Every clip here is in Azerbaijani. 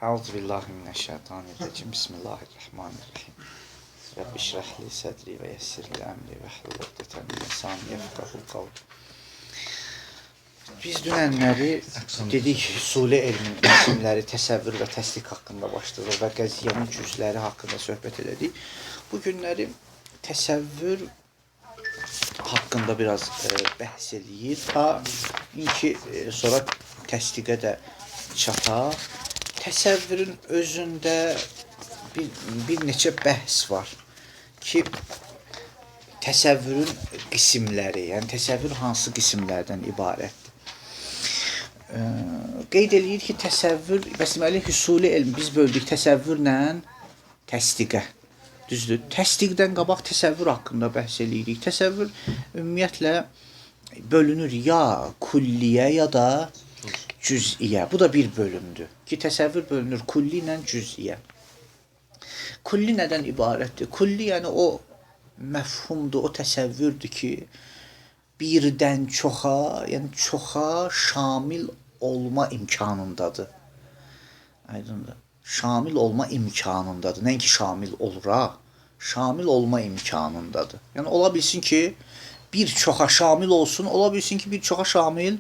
Euzubillahimineşşeytanirracim. Bismillahirrahmanirrahim. Rabbi şrahli sadri ve yessirli emri ve hlul ukdeten min lisani yefkahul kavl. Biz dünənləri dedik, usulü elmin isimləri, təsəvvür və təsdiq haqqında başladıq və qəziyyənin cüzləri haqqında söhbət elədik. Bu günləri təsəvvür haqqında biraz bəhs eləyir. Ta ki sonra təsdiqə də çataq. Təsəvvürün özündə bir neçə bəhs var ki, təsəvvürün qismləri, yəni təsəvvür hansı qismlərdən ibarətdir? Qeyd eləyir ki, təsəvvür, deməli, hüsuli elm biz böldük təsəvvürlə təsdiqə. Düzdür. Təsdiqdən qabaq təsəvvür haqqında bəhs eləyirik. Təsəvvür ümumiyyətlə bölünür ya kulliyə ya da cüz'iyə. Bu da bir bölümdür ki, təsəvvür bölünür kulli ilə cüz'iyə. Kulli nədən ibarətdir? Kulli yəni o məfhumdur, o təsəvvürdür ki, birdən çoxa, yəni çoxa şamil olma imkanındadır. Aydındır. Şamil olma imkanındadır. Nəinki şamil olura, şamil olma imkanındadır. Yəni ola bilsin ki, bir çoxa şamil olsun, ola bilsin ki, bir çoxa şamil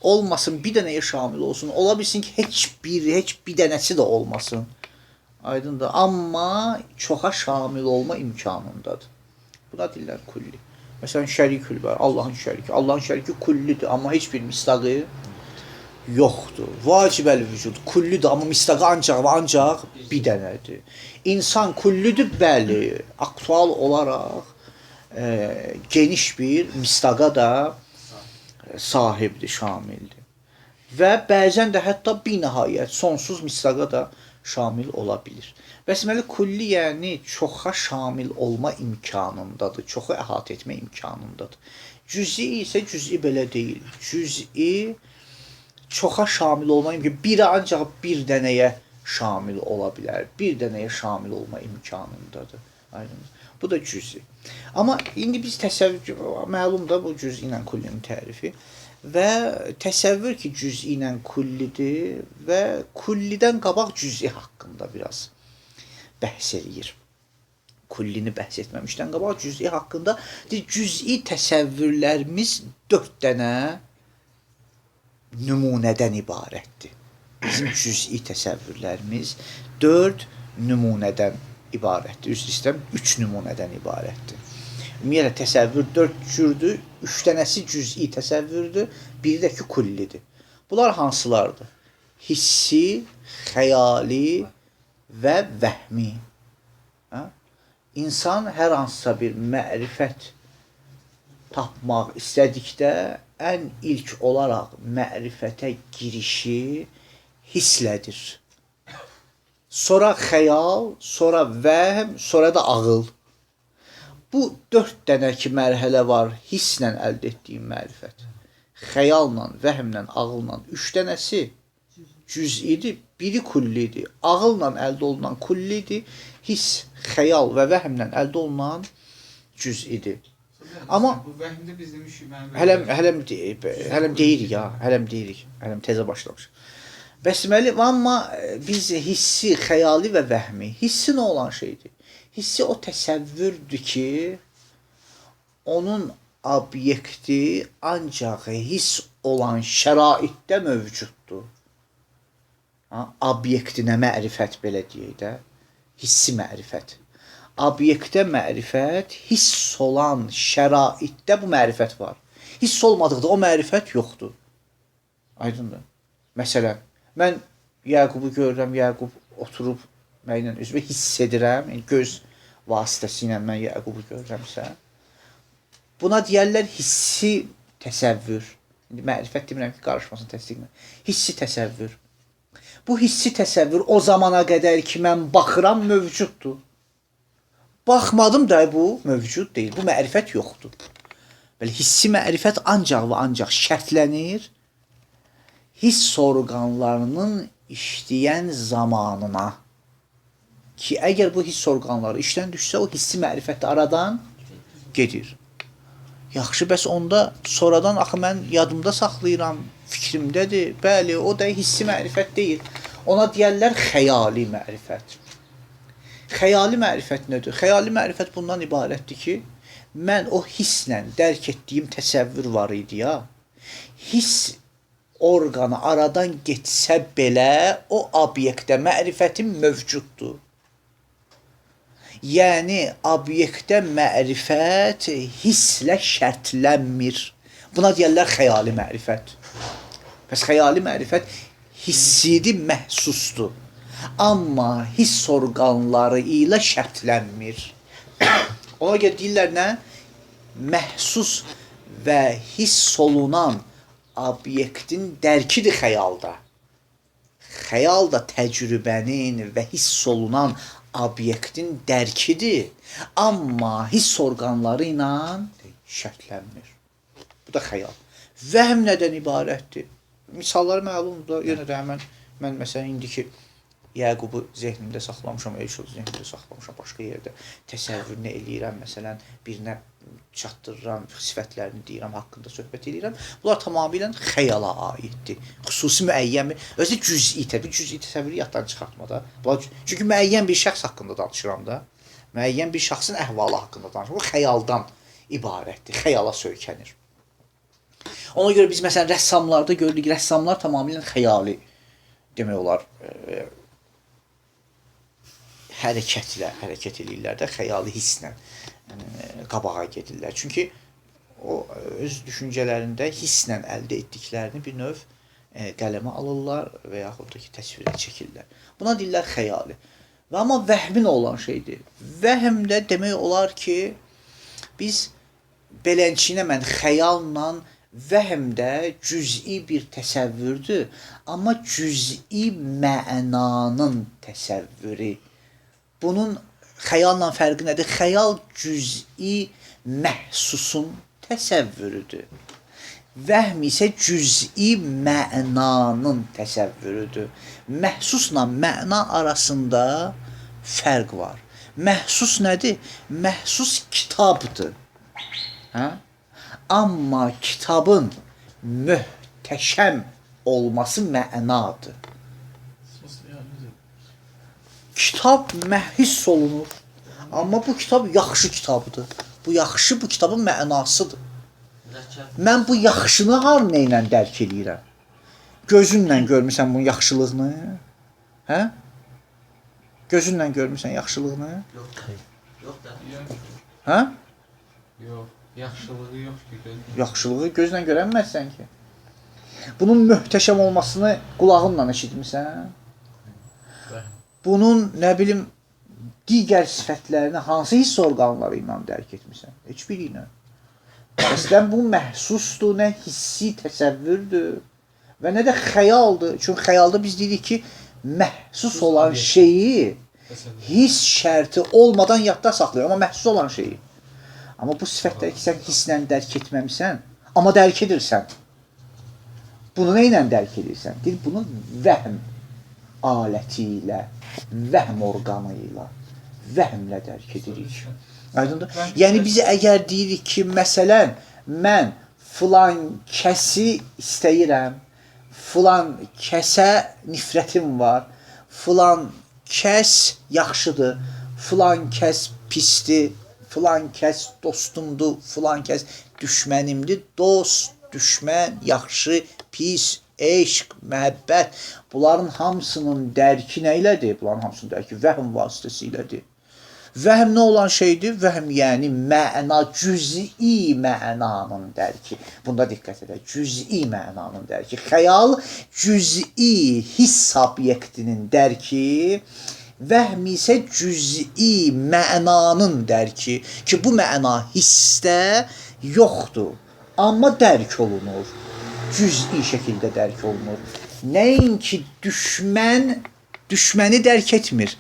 olmasın, bir dənəyə şamil olsun. Ola bilsin ki, heç bir dənəsi də olmasın. Aydındır. Amma çoxa şamil olma imkanındadır. Buna deyirlər kulli. Məsələn, şərikül var, Allahın şəriki. Allahın şəriki kullidir, amma heç bir misdaqı yoxdur. Vacibəl vücud kullidir, amma misdaqı ancaq bir dənədir. İnsan kullidir, bəli, aktual olaraq geniş bir misdaqa da sahibdir, şamildir. Və bəzən də hətta binəhayət, sonsuz misdaqa da şamil ola bilir. Bəsməli, kulli yəni çoxa şamil olma imkanındadır, çoxu əhatə etmə imkanındadır. Cüz'i isə cüz'i belə deyil. Cüz'i çoxa şamil olma imkanı, biri ancaq bir dənəyə şamil ola bilər, bir dənəyə şamil olma imkanındadır. Aydınız. Bu da cüz'i. Amma indi biz təsəvvür, məlum da bu cüz'i ilə kullinin tərifi və təsəvvür ki, cüz'i ilə kullidir və kullidən qabaq cüz'i haqqında biraz bəhs eləyir. Kullini bəhs etməmişdən qabaq cüz'i haqqında cüz'i təsəvvürlərimiz 4 dənə nümunədən ibarətdir. Bizim cüz'i təsəvvürlərimiz 4 nümunədən ibarətdir. Üst istəm 3 nümunədən ibarətdir. Ümumiyyətlə təsəvvür 4 cürdür, 3 dənəsi cüz'i təsəvvürdür, biri də ki kullidir. Bunlar hansılardır? Hissi, xəyali və vəhmi. İnsan hər hansısa bir mərifət tapmaq istədikdə ən ilk olaraq mərifətə girişi hisslədir. Sonra xəyal, sonra vəhm, sonra da ağıl. Bu 4 dənə ki mərhələ var hisslə əldə etdiyim mərifət. Xəyalla, vəhmlə, ağılla 3 dənəsi cüz'idir, biri kullidir. Ağılla əldə olunan kullidir, hiss, xəyal və vəhmlə əldə olunan cüz'idir. Amma bu vəhmdə biz demişik, hələm deyirik, hələm təzə başlamışıq. Bəsməli, amma biz hissi, xəyali və vəhmi, hissi nə olan şeydir? Hissi o təsəvvürdür ki, onun obyekti ancaq hiss olan şəraitdə mövcuddur. Obyektinə mərifət belə deyək də, hissi mərifət. Obyektə mərifət, hiss olan şəraitdə bu mərifət var. Hiss olmadıqda o mərifət yoxdur. Aydındır. Məsələn, mən Yəqubu görürəm, Yəqub oturub mənlə üzvə hiss edirəm, yəni göz vasitəsilə mən Yəqubu görürəmsə, buna deyərlər hissi təsəvvür. İndi mərifət demirəm ki, qarışmasın təsdiqlə. Hissi təsəvvür. Bu hissi təsəvvür o zamana qədər ki, mən baxıram, mövcuddur. Baxmadım da bu mövcud deyil, bu mərifət yoxdur. Belə hissi mərifət ancaq və ancaq şərtlənir hiss orqanlarının işləyən zamanına ki, əgər bu hiss orqanları işdən düşsə, o hissi mərifət aradan gedir. Yaxşı, bəs onda sonradan axı mən yadımda saxlayıram, fikrimdədir. Bəli, o da hissi mərifət deyil. Ona deyərlər xəyali mərifət. Xəyali mərifət nədir? Xəyali mərifət bundan ibarətdir ki, mən o hisslə dərk etdiyim təsəvvür var idi ya, hiss orqanı aradan getsə belə o obyektə mərifətim mövcuddur. Yəni, obyektə mərifət hisslə şərtlənmir. Buna deyərlər xəyali mərifət. Pəs xəyali mərifət hissidir, məhsusdur. Amma hiss orqanları ilə şərtlənmir. Ona görə deyirlər nə? Məhsus və hiss olunan obyektin dərkidir xəyalda. Xəyal da təcrübənin və hiss olunan obyektin dərkidir. Amma hiss orqanları ilə şərtlənmir. Bu da xəyal. Vəhm nədən ibarətdir? Misallar məlumdur. Yenə də mən məsələn indiki Yəqubu zehnimdə saxlamışam, Eyşul zehnimdə saxlamışam, başqa yerdə təsəvvürünü eləyirəm, məsələn, birinə çatdırıram, sifətlərini deyirəm, haqqında söhbət eləyirəm. Bunlar tamamilə xəyala aiddir. Xüsusi müəyyən bir, özü cüz'i təsəvvürü yaddan çıxartmada. Çünki müəyyən bir şəxs haqqında danışıram da, müəyyən bir şəxsin əhvalı haqqında danışıram. Bu xəyaldan ibarətdir, xəyala söykənir. Ona görə biz məsələn rəssamlarda gördük, rəssamlar tamamilə xəyali demək olar, hərəkət edirlər də, xəyali hisslə qabağa gedirlər. Çünki o öz düşüncələrində hisslə əldə etdiklərini bir növ qələmə alırlar və yaxud da ki, təsvirə çəkirlər. Buna deyirlər xəyali. Və amma vəhmin olan şeydir. Vəhmdə demək olar ki, biz belənçinə mən xəyalla vəhmdə cüz'i bir təsəvvürdür, amma cüz'i mənanın təsəvvürü. Bunun xəyalla fərqi nədir? Xəyal cüz'i məhsusun təsəvvürüdür. Vəhm isə cüz'i mənanın təsəvvürüdür. Məhsusla məna arasında fərq var. Məhsus nədir? Məhsus kitabdır. Hə? Amma kitabın möhtəşəm olması mənadır. Kitab hiss olunur. Amma bu kitab yaxşı kitabdır. Bu yaxşı bu kitabın mənasıdır. Mən bu yaxşını harına ilə dərk edirəm? Gözünlə görmüsən bunun yaxşılığını? Hə? Gözünlə görmüsən yaxşılığını? Yox da. Hə? Yox, yaxşılığı yox ki. Yaxşılığı gözlə görənməzsən ki. Bunun möhtəşəm olmasını qulağınla eşitmisən? Bunun, nə bilim, digər sifətlərini hansı hiss orqanları ilə dərk etmirsən? Heç biri ilə. Əslən, bu məhsusdur, nə hissi təsəvvürdür və nə də xəyaldır. Çünki xəyalda biz deyirik ki, məhsus olan şeyi hiss şərti olmadan yadda saxlayır, amma məhsus olan şeyi. Amma bu sifətləri ki, sən hisslə dərk etməmisən, amma dərk edirsən. Bunu nə ilə dərk edirsən? Deyir, bunu vəhm aləti ilə, vəhm orqanı ilə, vəhmlə dərk edirik. Aydındır? Yəni, biz əgər deyirik ki, məsələn, mən filan kəsi istəyirəm, filan kəsə nifrətim var, filan kəs yaxşıdır, filan kəs pisdir, filan kəs dostumdur, filan kəs düşmənimdir, dost, düşmən, yaxşı, pis, eşq, məhəbbət, bunların hamısının dərki nə ilədir? Bunların hamısının dərki vəhm vasitəsilədir. Vəhm nə olan şeydir? Vəhm yəni məna, cüz'i mənanın dərki. Bunda diqqət edək, cüz'i mənanın dərki. Xəyal cüz'i hiss obyektinin dərki, vəhm isə cüz'i mənanın dərki. Ki, bu məna hissdə yoxdur, amma dərk olunur. Cüz'i şəkildə dərk olunur. Nəinki düşməni dərk etmir.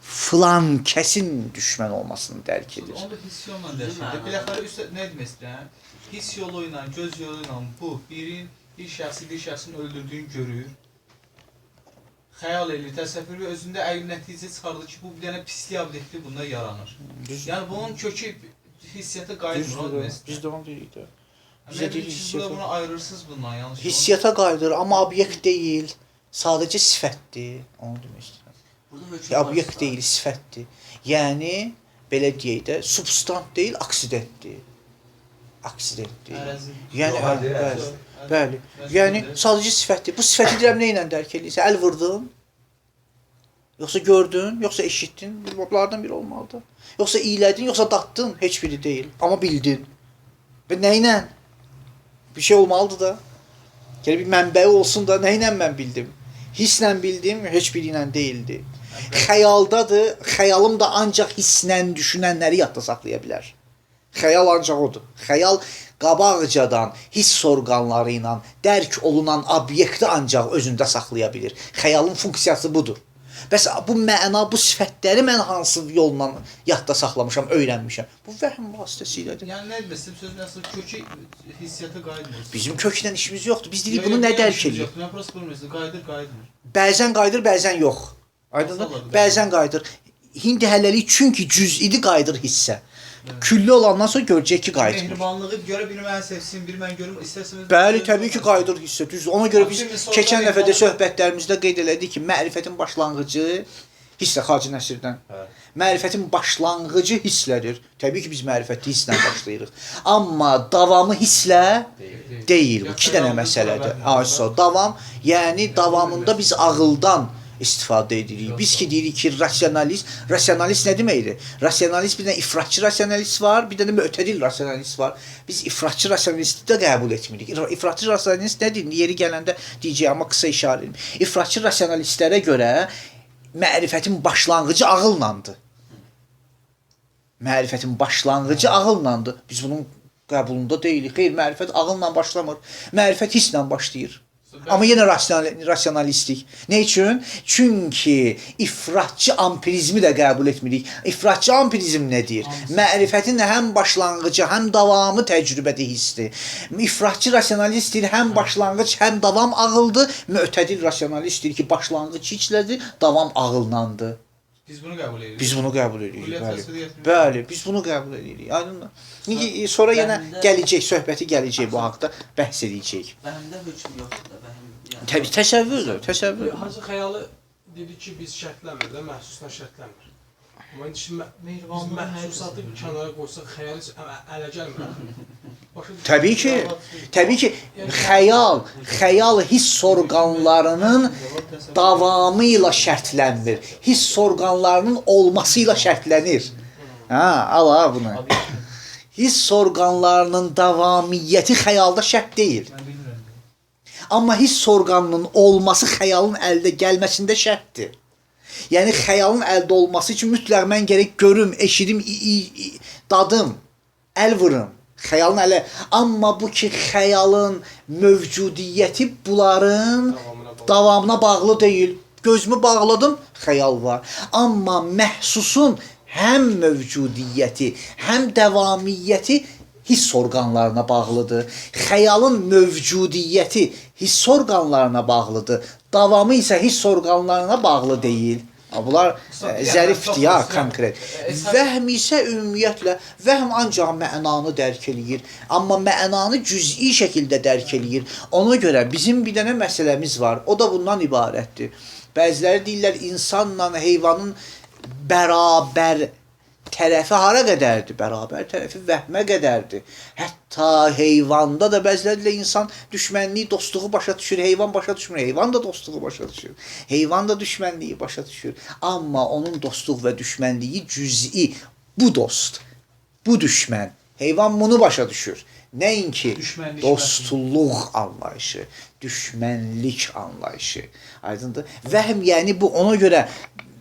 Filan kəsin düşmən olmasını dərk edir. Onda hiss yolla dərk edir. Biləxərə üstə nə demək istəyirəm? Hiss yolu ilə, göz yolu ilə bu bir şəxsin öldürdüyünü görür. Xəyal edir, təsəvvür və özündə nəticə çıxardır ki, bu bir dənə pislik obyekti bunda yaranır. Yəni bunun kökü hissiyyata qayıtmır. Biz də onu deyirik də. Siz bunu ayırırsınız bundan, yanlış. Hissiyata qayıdır, amma obyekt deyil. Sadəcə sifətdir. Onu demək istəyirəm. Burada hökm Ya obyekt deyil, sifətdir. Yəni belə deyək də, substant deyil, aksidentdir. Aksidentdir. Ərəzi. Yəni Yox, bəli, ərəzi. bəli. Yəni sadəcə sifətdir. Bu sifəti deyirəm nə ilə dərk edirsən? Əl vurdun? Yoxsa gördün, yoxsa eşitdin? Bunlardan biri olmalıdır. Yoxsa iylədin, yoxsa datdın? Heç biri deyil. Amma bildin. Və nə ilə? Bir şey olmalıdır da. Gələ bir mənbəyi olsun da nə ilə mən bildim? Hisslə bildim, heç biri ilə deyildi. Xəyaldadır. Xəyalım da ancaq hisslə düşünənləri yadda saxlaya bilər. Xəyal ancaq odur. Xəyal qabaqcadan hiss orqanları ilə dərk olunan obyekti ancaq özündə saxlaya bilir. Xəyalın funksiyası budur. Bəs bu məna, bu sifətləri mən hansı yolla yadda saxlamışam, öyrənmişəm? Bu vəhm vasitəsilədir. Yəni nə demək istəyirəm, sözün əsas kökü hissiyata qayıtmır. Bizim köklə işimiz yoxdur. Biz dedik bunu nə dərk edir? Mən prosta bilmirəm, qayıdır. Bəzən qayıdır, bəzən yox. Aydındır? Bəzən qayıdır. İndi hələlik çünki cüz'idir qayıdır hissə. Külli olandan sonra görəcək ki, qayıtmır. Mehribanlığı görə biri məni sevsin, biri məni görüm, istərsiniz. Bəli, təbii ki, qayıdır hissə. Düz. Ona görə biz keçən dəfədə söhbətlərimizdə qeyd elədik ki, mərifətin başlanğıcı hisslə Xacı Nəsirdən. Mərifətin başlanğıcı hisslədir. Təbii ki, biz mərifətli hisslə başlayırıq. Amma davamı hisslə deyil. Bu iki dənə məsələdir. Ayso, davam, yəni davamında biz ağıldan istifadə edirik. Biz ki deyirik ki, rasionalist nə deməkdir? Rasionalist bir dənə ifratçı rasionalist var, bir dənə mötədil rasionalist var. Biz ifratçı rasionalisti də qəbul etmirik. İfratçı rasionalist nədir? Yeri gələndə deyəcəyəm, amma qısa işarə edim. İfratçı rasionalistlərə görə mərifətin başlanğıcı ağıllandır. Mərifətin başlanğıcı ağıllandır. Biz bunun qəbulunda deyilik. Xeyr, mərifət ağılla başlamır. Mərifət hisslə başlayır. Amma yenə rasionalistik. Nə üçün? Çünki ifratçı ampirizmi də qəbul etmirik. İfratçı ampirizm nədir? Mərifətin həm başlanğıcı, həm davamı təcrübədə hissdir. İfratçı rasionalistdir, həm başlanğıc, həm davam ağıldır. Mötədil rasionalistdir ki, başlanğıc içlədir, davam ağıllandır. Biz bunu qəbul edirik. Biz bunu qəbul edirik. Bəli, biz bunu qəbul edirik. Aydındır. Sonra yenə gələcək, söhbəti gələcək bu haqqda bəhs edəcəyik. Vəhmdə hökm yoxdur da, vəhm. Təbii təsəvvürdür, təsəvvür. Hacı xəyalı dedik ki, biz şərtlənmir də, məhsusla şərtlənmir. Amma indi şimdi biz məhsusatı kənara qoysaq, xəyal heç ələ gəlmir. Təbii ki, xəyal hiss orqanlarının davamı ilə şərtlənmir. Hiss orqanlarının olması ilə şərtlənir. Ala bunu. Hiss orqanlarının davamiyyəti xəyalda şərt deyil. Mən bilmirəm. Amma hiss orqanının olması xəyalın əldə gəlməsində şərtdir. Yəni xəyalın əldə olması üçün mütləq mən gərək görüm, eşidim, dadım, əl vurum. Xəyalın ələ. Amma bu ki, xəyalın mövcudiyyəti bunların davamına bağlı deyil. Gözümü bağladım, xəyal var. Amma məhsusun həm mövcudiyyəti, həm davamiyyəti hiss orqanlarına bağlıdır. Xəyalın mövcudiyyəti hiss orqanlarına bağlıdır. Davamı isə hiss orqanlarına bağlı deyil. Bunlar zərifdir ya, konkret. Vəhm isə ümumiyyətlə, vəhm ancaq mənanı dərk eləyir. Amma mənanı cüz'i şəkildə dərk eləyir. Ona görə bizim bir dənə məsələmiz var. O da bundan ibarətdir. Bəziləri deyirlər, insanla heyvanın bərabər tərəfi hara qədərdir? Bərabər tərəfi vəhmə qədərdir. Hətta heyvanda da bəzilərlə insan düşmənliyi, dostluğu başa düşür. Heyvan başa düşmür. Heyvan da dostluğu başa düşür. Heyvan da düşmənliyi başa düşür. Amma onun dostluq və düşmənliyi cüz'i. Bu dost, bu düşmən. Heyvan bunu başa düşür. Nəinki dostluq anlayışı, düşmənlik anlayışı. Aydındır? Vəhm yəni bu ona görə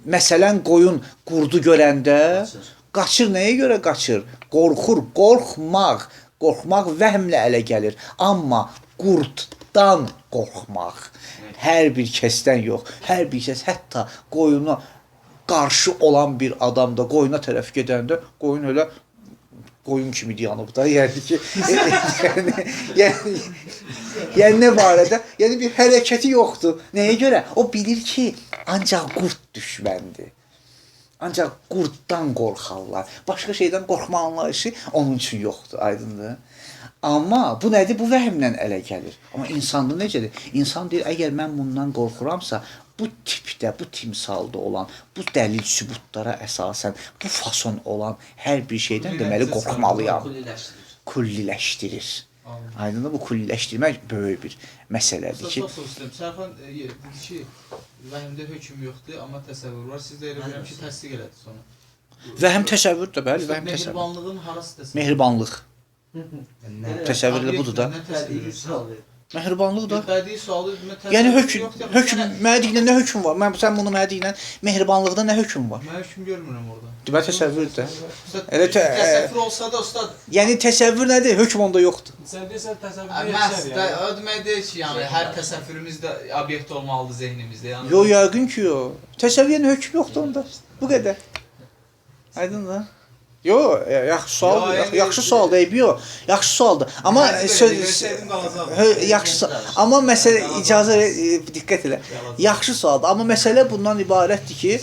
məsələn qoyun qurdu görəndə qaçır. Nəyə görə qaçır? Qorxur, qorxmaq. Qorxmaq vəhmlə ələ gəlir. Amma qurddan qorxmaq hər bir kəsdən yox. Hər bir kəs, hətta qoyuna qarşı olan bir adam da qoyuna tərəf gedəndə qoyun elə qoyun kimi dayanıb da. Yəni ki, yəni nə barədə? Yəni bir hərəkəti yoxdur. Nəyə görə? O bilir ki, ancaq qurd düşməndir. Ancaq qurddan qorxarlar. Başqa şeydən qorxma anlayışı onun üçün yoxdur, aydındır. Amma bu nədir? Bu vəhmlə ələ gəlir. Amma insanda necədir? İnsan deyir, əgər mən bundan qorxuramsa, bu tipdə, bu timsalda olan, bu dəlil sübutlara əsasən, bu fason olan hər bir şeydən deməli qorxmalıyam. Kulliləşdirir. Aydındır, bu kulliləşdirmək böyük bir məsələdir ki, Çox istəyirəm. Sərxan dedi ki, vəhmdə hökm yoxdur, amma təsəvvür var. Siz də elə bilirəm ki, təsdiq elədi sonra. vəhm təsəvvür də, bəli, vəhm təsəvvür. Mehribanlığın harası təsəvvür? Mehribanlıq. Təsəvvür elə budur da. Təsdiq Mehribanlıq da. Bədii sualı Yəni hökm mənə deyilən nə hökm var? Mən sən bunu mənə deyilən mehribanlıqda nə hökm var? Mən hökm görmürəm orada. Deməli təsəvvür də. Elə təsəvvür olsa da ustad. Yəni təsəvvür nədir? Hökm onda yoxdur. Sən deyirsən təsəvvür Məhz edirsən yəni. o demək deyil ki, yəni hər təsəvvürümüz də obyekt olmalıdır zehnimizdə. Yəni Yo, yəqin ki, yo. Təsəvvür yəni hökm yoxdur onda. Bu qədər. Aydın da. Yo, yaxşı sual, yaxşı sual deyib, yo. Yaxşı sualdır. Amma versəydim qalacaqdı. yaxşı. Amma məsələ icazə diqqət elə. Yaxşı sualdır. Amma məsələ bundan ibarətdir ki,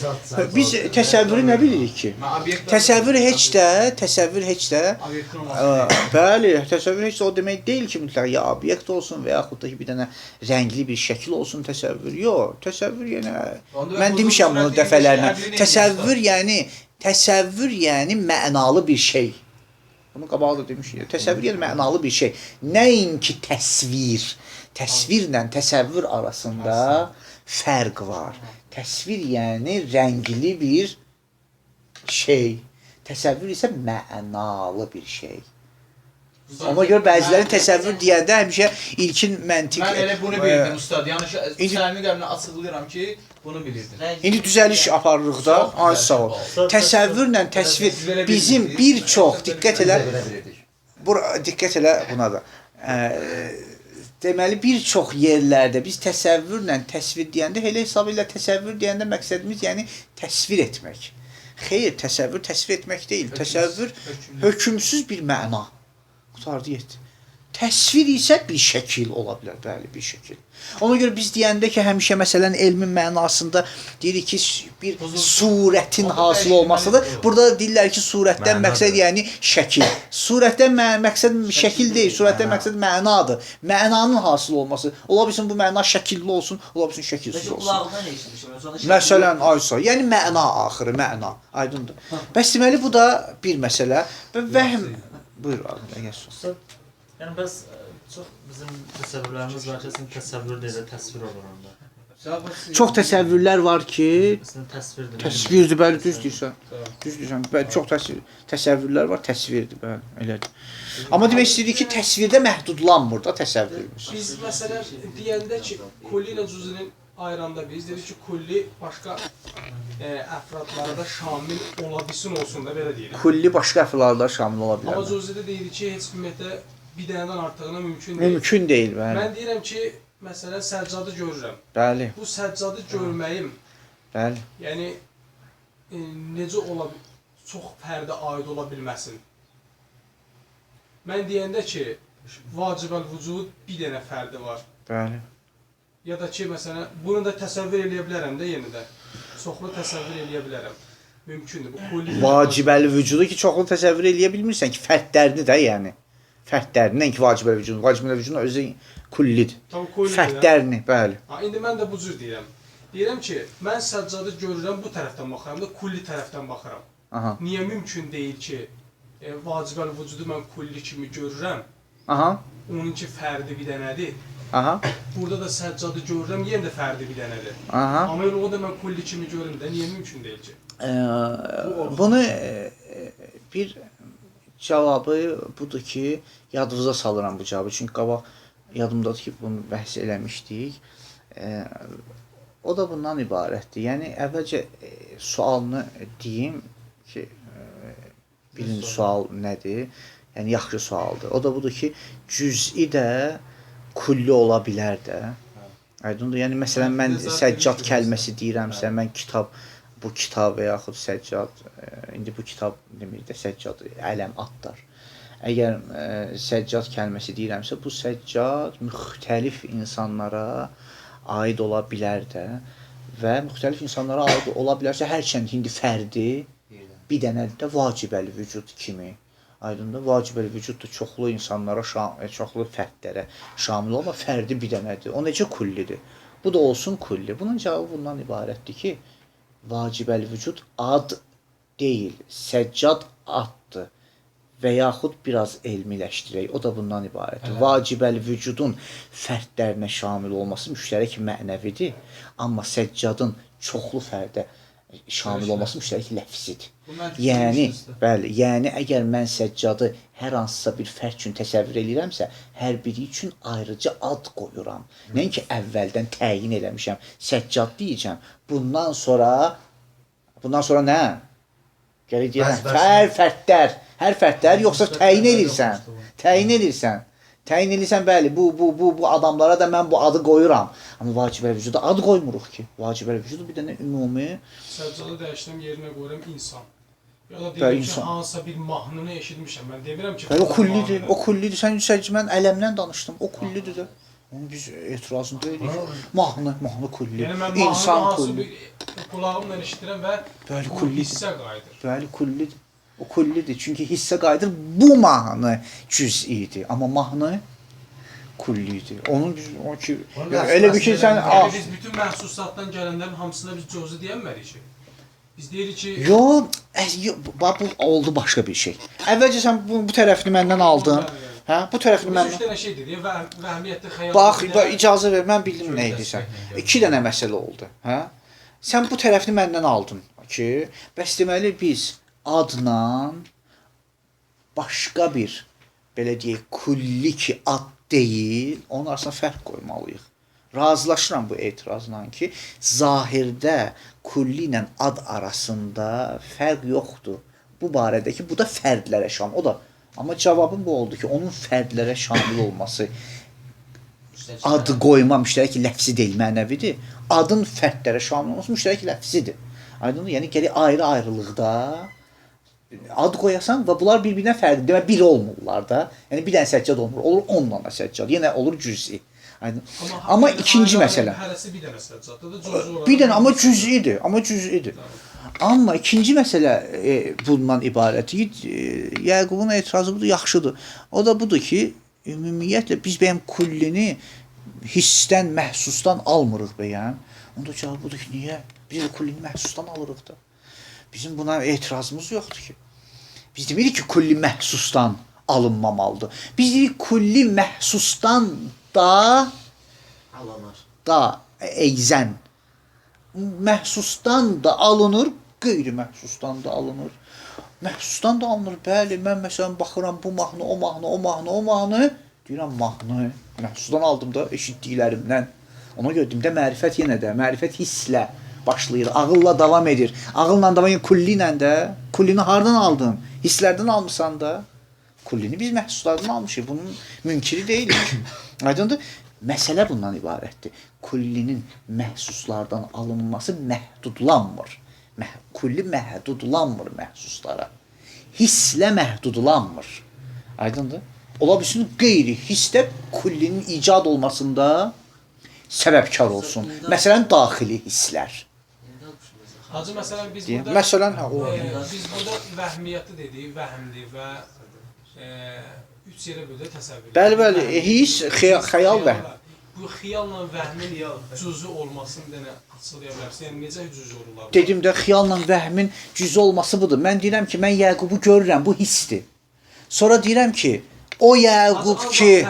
biz təsəvvürü nə bilirik ki? Təsəvvür heç də Obyektin olması. bəli, təsəvvür heç də o demək deyil ki, mütləq ya obyekt olsun və yaxud da ki, bir dənə rəngli bir şəkil olsun təsəvvür. Yox, təsəvvür yəni mən demişəm bunu dəfələrlə. Təsəvvür yəni mənalı bir şey. Bunu qabaqda demişik. Təsəvvür yəni mənalı bir şey. Nəinki təsvir. Təsvirlə təsəvvür arasında fərq var. Təsvir yəni rəngli bir şey. Təsəvvür isə mənalı bir şey. Ona görə bəziləri təsəvvür deyəndə həmişə ilkin məntiq... Mən elə bunu bilirdim ustad. Yəni Səlmi qəbrinə açıqlayıram ki, bunu bilirdim. İndi düzəliş aparırıq da. Ay sağ ol. Təsəvvürlə təsvir bizim bir çox diqqət elə diqqət elə buna da. Deməli bir çox yerlərdə biz təsəvvürlə təsvir deyəndə elə hesab ilə təsəvvür deyəndə məqsədimiz yəni təsvir etmək. Xeyr, təsəvvür təsvir etmək deyil. Təsəvvür hökmsüz bir məna. Qutardı yetdi. Təsvir isə bir şəkil ola bilər, bəli, bir şəkil. Ona görə biz deyəndə ki, həmişə məsələn elmin mənasında deyirik ki, bir surətin hasil olmasıdır. Burada deyirlər ki, surətdən məqsəd yəni şəkil. Surətdən məqsəd şəkil deyil, surətdən məqsəd mənadır. Mənanın hasil olması. Ola bilsin bu məna şəkilli olsun, ola bilsin şəkilsiz olsun. Qulağından eşitmişəm. Məsələn, aysa, yəni məna axırı, məna, aydındır. Bəs deməli bu da bir məsələ və vəhm... Buyur abi, gəl. Yəni bəs çox bizim təsəvvürlərimiz var ki, əslində təsəvvür deyil, təsvir olur onda. Çox təsəvvürlər var ki, Əslində təsvirdir. təsvirdir, bəli, düz deyirsən. Düz deyirsən. Bəli, çox təsəvvürlər var, təsvirdir, bəli, elədir. Amma demək istəyirik ki, təsvirdə məhdudlanmır da təsəvvürümüz. Biz məsələn deyəndə ki, kulli ilə cüzinin ayıranda biz dedik ki, kulli başqa əfradlara da şamil ola bilsin olsun da belə deyirik. Kulli başqa əfradlara şamil ola bilər. Amma cüzdə deyirik ki, heç ümumiyyətlə bir dənədən artığına mümkün deyil. Mümkün deyil, bəli. Mən deyirəm ki, məsələn səccadı görürəm. Bəli, Bu səccadı görməyim, bəli. yəni necə ola çox fərdə aid ola bilməsin. Mən deyəndə ki, vacibəl vücud bir dənə fərdi var. Bəli. Ya da ki, məsələn, bunu da təsəvvür eləyə bilərəm də yenə də. Çoxlu təsəvvür eləyə bilərəm. Mümkündür. Bu kulli Vacibəli vücudu ki, çoxlu təsəvvür eləyə bilmirsən ki, fərdlərini də, yəni. Fərdlərini, nəinki vacibəli vücudu. Vacibəli vücudun özü kullidir. tam kullidir. Fərdlərini, bəli. Ha, indi mən də bu cür deyirəm. Deyirəm ki, mən səccadı görürəm, bu tərəfdən baxıram da kulli tərəfdən baxıram. Aha. Niyə mümkün deyil ki, vacibəl vücudu mən kulli kimi görürəm, Aha. onunki fərdi bir dənədir. Aha. Burada da səccadı görürəm, yenə də fərdi bir dənədir. Aha. Amma elə o da mən kulli kimi görürəm də, niyə mümkün deyil ki? Bunu bir cavabı budur ki, yadınıza salıram bu cavabı. Çünki qabaq yadımdadır ki, bunu bəhs eləmişdik. O da bundan ibarətdir. Yəni, əvvəlcə sualını deyim ki, birinci sual nədir? Yəni, yaxşı sualdır. O da budur ki, cüz'i də kulli ola bilər də. Aydındır. Yəni, məsələn, mən səccad kəlməsi deyirəmsə, mən kitab, bu kitab və yaxud səccad, indi bu kitab demir də, səccad, ələm, adlar. Əgər səccad kəlməsi deyirəmsə, bu səccad müxtəlif insanlara aid ola bilər də və müxtəlif insanlara aid ola bilərsə, hərçənd indi fərdi bir dənə də vacibəli vücud kimi. Aydındır. Vacibəl vücud da çoxlu insanlara, çoxlu fərdlərə şamil olma, fərdi bir dənədir. O necə kullidir? Bu da olsun kulli. Bunun cavabı bundan ibarətdir ki, vacibəl vücud ad deyil, səccad addır. Və yaxud biraz elmiləşdirək. O da bundan ibarətdir. Vacibəl vücudun fərdlərinə şamil olması müştərək mənəvidir. Amma səccadın çoxlu fərdə şamil olması müştərək ləfzidir. Yəni, bəli, yəni əgər mən səccadı hər hansısa bir fərd üçün təsəvvür edirəmsə, hər biri üçün ayrıca ad qoyuram. Nəinki əvvəldən təyin eləmişəm, səccad deyəcəm. Bundan sonra nə? Gələk deyirəm, hər fərdlər yoxsa təyin edirsən. Təyin edirsən, bəli, bu adamlara da mən bu adı qoyuram. Amma vacibəl vücuda ad qoymuruq ki. Vacibəl vücudu bir dənə ümumi... Səccadı dəyişdirəm, yerinə qoyuram insan. Ya da deyirəm ki, hansısa bir mahnını eşitmişəm. Mən demirəm ki... O kullidir, o kullidir. Sən mən ələmdən danışdım. O kullidir də. Onu biz etirazında edirik. Mahnı kulli. Yəni mən İnsan mahnını hansı kulli. bir qulağımla eşidirəm və bu hissə qayıdır. Bəli, kullidir. O kullidir. Çünki hissə qayıdır. Bu mahnı cüz'idir. Amma mahnı kullidir. Onun o ki elə bir ki sən Biz bütün məhsusatdan gələnlərin hamısına biz cüz'i deyənmərik ki. Biz deyirik ki... Bax, bu oldu başqa bir şey. Əvvəlcə sən bu tərəfini məndən aldın. Hə? Bu tərəfini məndən... Üç dənə şey dedi, vəhmiyyətdə xəyal... Bax, icazə ver, mən bildim nə edirsən. 2 dənə məsələ oldu. Hə? Sən bu tərəfini məndən aldın ki, bəs deməli biz adla başqa bir, belə deyək, kulli ki, ad deyil, onun arasına fərq qoymalıyıq. Razılaşıram bu etirazla ki, zahirdə kulli ilə ad arasında fərq yoxdur. Bu barədəki, bu da fərdlərə şamil. O da, amma cavabım bu oldu ki, onun fərdlərə şamil olması adı qoyma müştərək ləfzi deyil, mənəvidir. Adın fərdlərə şamil olması müştərək ləfzidir. Aydındır? Yəni, gəlir ayrı-ayrılıqda ad qoyasan və bunlar bir-birinə fərqli. Demək, biri olmurlar da. Yəni, bir dənə səccad olmur. Olur 10 dənə səccad. Yenə olur cüz'i. Amma ikinci məsələ. Hərəsi bir dənə səccaddır. Bir dənə, amma cüz'idir. Amma ikinci məsələ bundan ibarəti. Yəqubun etirazı budur, yaxşıdır. O da budur ki, ümumiyyətlə biz bəyəm kullini hissdən, məhsusdan almırıq bəyəm. Onda cavab budur ki, niyə? Biz kullini məhsusdan alırıq da. Bizim buna etirazımız yoxdur ki. Biz demirik ki, kulli məhsusdan alınmamalıdır. Biz deyirik, kulli məhsusdan da eyzən. Məhsusdan da alınır, qeyri-məhsusdan da alınır. Məhsusdan da alınır, bəli, mən məsələn baxıram bu mahnı, o mahnı, deyirəm mahnı, məhsusdan aldım da eşitdiklərimdən. Ona görə deyim də mərifət yenə də, mərifət hisslə başlayır, ağılla davam edir. Ağılla davam edir, kulli ilə də. Kullini hardan aldın? Hisslərdən almışsan da. Kullini biz məhsuslardan almışıq. Bunun münkiri deyilik. Aydındır? Məsələ bundan ibarətdir. Kullinin məhsuslardan alınması məhdudlanmır. Kulli məhdudlanmır məhsuslara. Hisslə məhdudlanmır. Aydındır? Ola bilsin, qeyri hissdə kullinin icad olmasında səbəbkar olsun. Məsələn, daxili hisslər. Hacı, məsələn, biz burada vəhmiyyəti dedik, vəhmdir və 3 yerə böldə təsəvvür. Bəli, hiss, xəyal vəhm. Bu xiyalla vəhmin cüzü olmasını açıqlaya bilərsən. Yəni, necə cüzü olurlar? Dedim də, xiyalla vəhmin cüzü olması budur. Mən deyirəm ki, mən Yəqubu görürəm, bu hissdir. Sonra deyirəm ki, o Yəqub ki...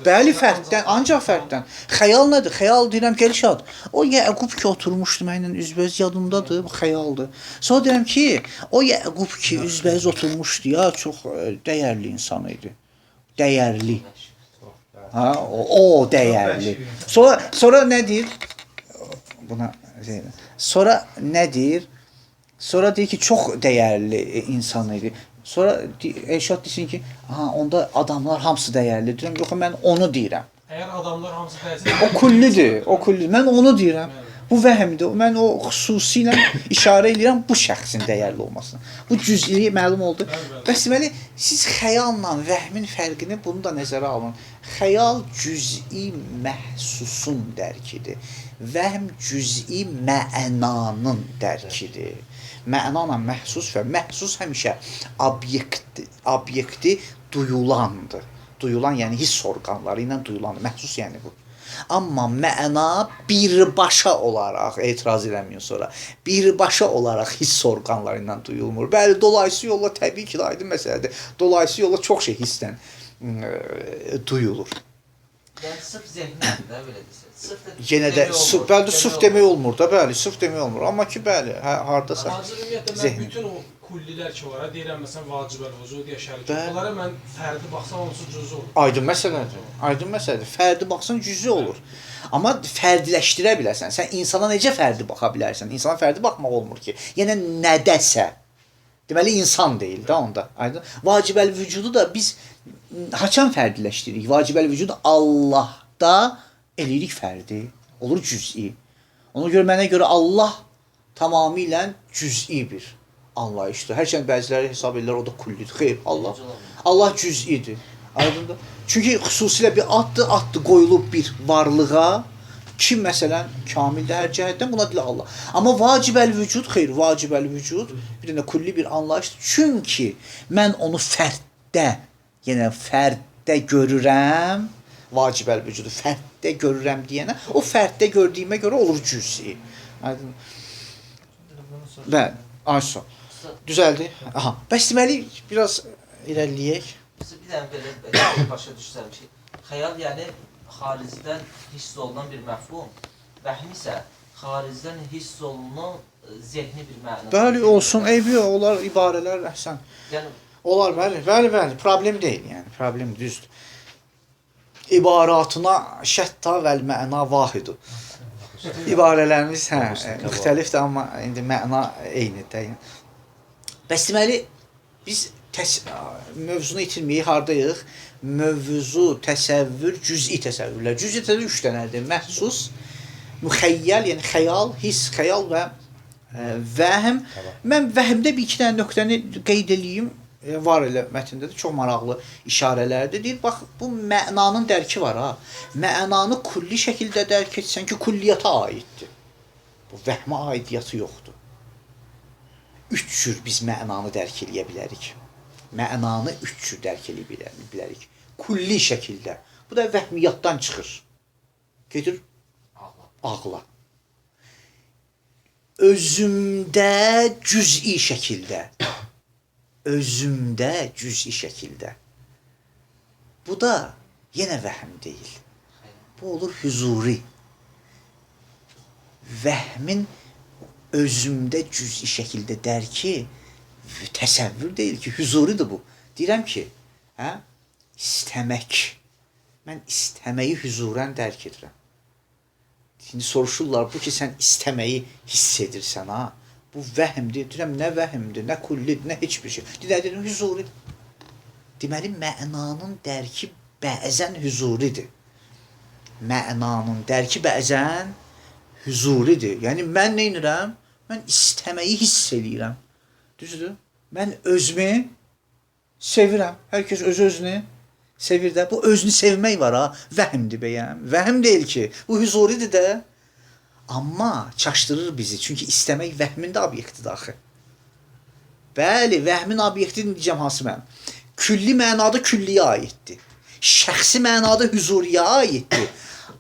Bəli, fərddən, ancaq fərddən. Xəyal nədir? Xəyal deyirəm ki, Elşad, o Yəqub ki, oturmuşdu mənlə üzbəüz yadımdadır, bu xəyaldır. Sonra deyirəm ki, o Yəqub ki, üzbəüz oturmuşdu ya, çox dəyərli insan idi. Dəyərli. O dəyərli. Sonra nə deyir? Sonra nə deyir? Sonra deyir ki, çox dəyərli insan idi. Sonra Elşad desin ki, onda adamlar hamısı dəyərlidir. Yox, mən onu deyirəm. Əgər adamlar hamısı dəyərlidir... O kullidir. Mən onu deyirəm. Bu vəhmdir. Mən o xüsusilə işarə edirəm bu şəxsin dəyərli olmasına. Bu cüz'liyi məlum oldu. Bəs deməli, siz xəyalla vəhmin fərqini bunu da nəzərə alın. Xəyal cüz'i məhsusun dərkidir. Vəhm cüz'i mənanın dərkidir. Mənanla məhsus və məhsus həmişə obyekti duyulandır. Duyulan, yəni hiss orqanları ilə duyulandır. Məhsus yəni bu. Amma məna birbaşa olaraq, etiraz eləməyin sonra, birbaşa olaraq hiss orqanları ilə duyulmur. Bəli, dolayısı yolla təbii ki, aydın məsələdir. Dolayısı yolla çox şey hissdən duyulur. Yəni sırf zehnidir də belə desək. Yenə də bəli, sırf demək olmur da, bəli, sırf demək olmur. Amma ki, bəli, hardasa Hacı ümumiyyətlə mən bütün o kullilər ki var, deyirəm məsələn vacibə vücud ya şərik. Onlara mən fərdi baxsam onsuz cüzü olur. Aydın məsələdir. Aydın məsələdir. Fərdi baxsan cüzi olur. Amma fərdiləşdirə bilərsən. Sən insana necə fərdi baxa bilərsən? İnsana fərdi baxmaq olmur ki. Yəni nədəsə. Deməli insan deyil də onda. Aydın. Vacibəl vücudu da biz haçan fərdiləşdiririk? Vacibəl vücud Allahda eləyirik fərdi. Olur cüz'i. Ona görə mənə görə Allah tamamilə cüz'i bir anlayışdır. Hərçənd bəziləri hesab edirlər o da kullidir. Xeyr, Allah cüz'idir. Aydındır? Çünki xüsusilə bir addır qoyulub bir varlığa ki, məsələn, kamildir hər cəhətdən, buna dilə Allah. Amma vacibəl vücud, xeyr, vacibəl vücud bir dənə kulli bir anlayışdır. Çünki mən onu fərddə, yəni fərddə görürəm, vacibəl vücudu fərddə görürəm deyənə, o fərddə gördüyümə görə olur cüz'i. Aydın? Bəli, ayso. Düzəldi. Aha. Bəs deməli biraz irəliləyək. Bir dənə belə başa düşsəm ki, xəyal yəni xaricdən hiss olunan bir məfhum, vəhm isə xaricdən hiss olunan zehni bir məna. Bəli, olsun, eybi yox, onlar ibarələr əhsən. Yəni Olar, bəli, problem deyil, yəni, problem düzdür. İbaratına şətta vəl məna vahidu. İbarələrimiz müxtəlifdir, amma indi məna eynidir. Bəs deməli, biz mövzunu itirməyik, hardayıq? Mövzu, təsəvvür, cüz'i təsəvvürlər. Cüz'i təsəvvür 3 dənədir. Məhsus, müxəyyəl, yəni xəyal, hiss, xəyal və vəhm. Mən vəhmdə bir iki dənə nöqtəni qeyd edeyim. Var elə mətndə də çox maraqlı işarələrdir. Deyir, bax, bu mənanın dərki var ha. Mənanı kulli şəkildə dərk etsən ki, kulliyyata aiddir. Bu vəhmə aidiyyatı yoxdur. 3 cür biz mənanı dərk eləyə bilərik. Mənanı 3 cür dərk eləyə bilərik. Kulli şəkildə. Bu da vəhmiyyatdan çıxır. Gedir ağla. Özümdə cüz'i şəkildə. Özümdə cüz'i şəkildə. Bu da yenə vəhm deyil. Bu olur hüzuri. Vəhmin özümdə cüz'i şəkildə dərki təsəvvür deyil ki, hüzuridir bu. Deyirəm ki, istəmək. Mən istəməyi hüzurən dərk edirəm. Şimdi soruşurlar, bu ki, sən istəməyi hiss edirsən, ha? Bu vəhmdir. Deyirəm, nə vəhmdir, nə kullidir, nə heç bir şey. Deyirəm, hüzuridir. Deməli, mənanın dərki bəzən hüzuridir. Mənanın dərki bəzən hüzuridir. Yəni, mən nə edirəm? Mən istəməyi hiss edirəm. Düzdür? Mən özümü sevirəm. Hər kəs öz-özünü sevir də. Bu özünü sevmək var ha. Vəhmdir bəyəm. Vəhm deyil ki. Bu hüzuridir də. Amma çaşdırır bizi. Çünki istəmək vəhmin də obyektidir axı. Bəli, vəhmin obyektidir deyəcəm hansı mənim. Külli mənada külliyə aiddir. Şəxsi mənada hüzuriyə aiddir.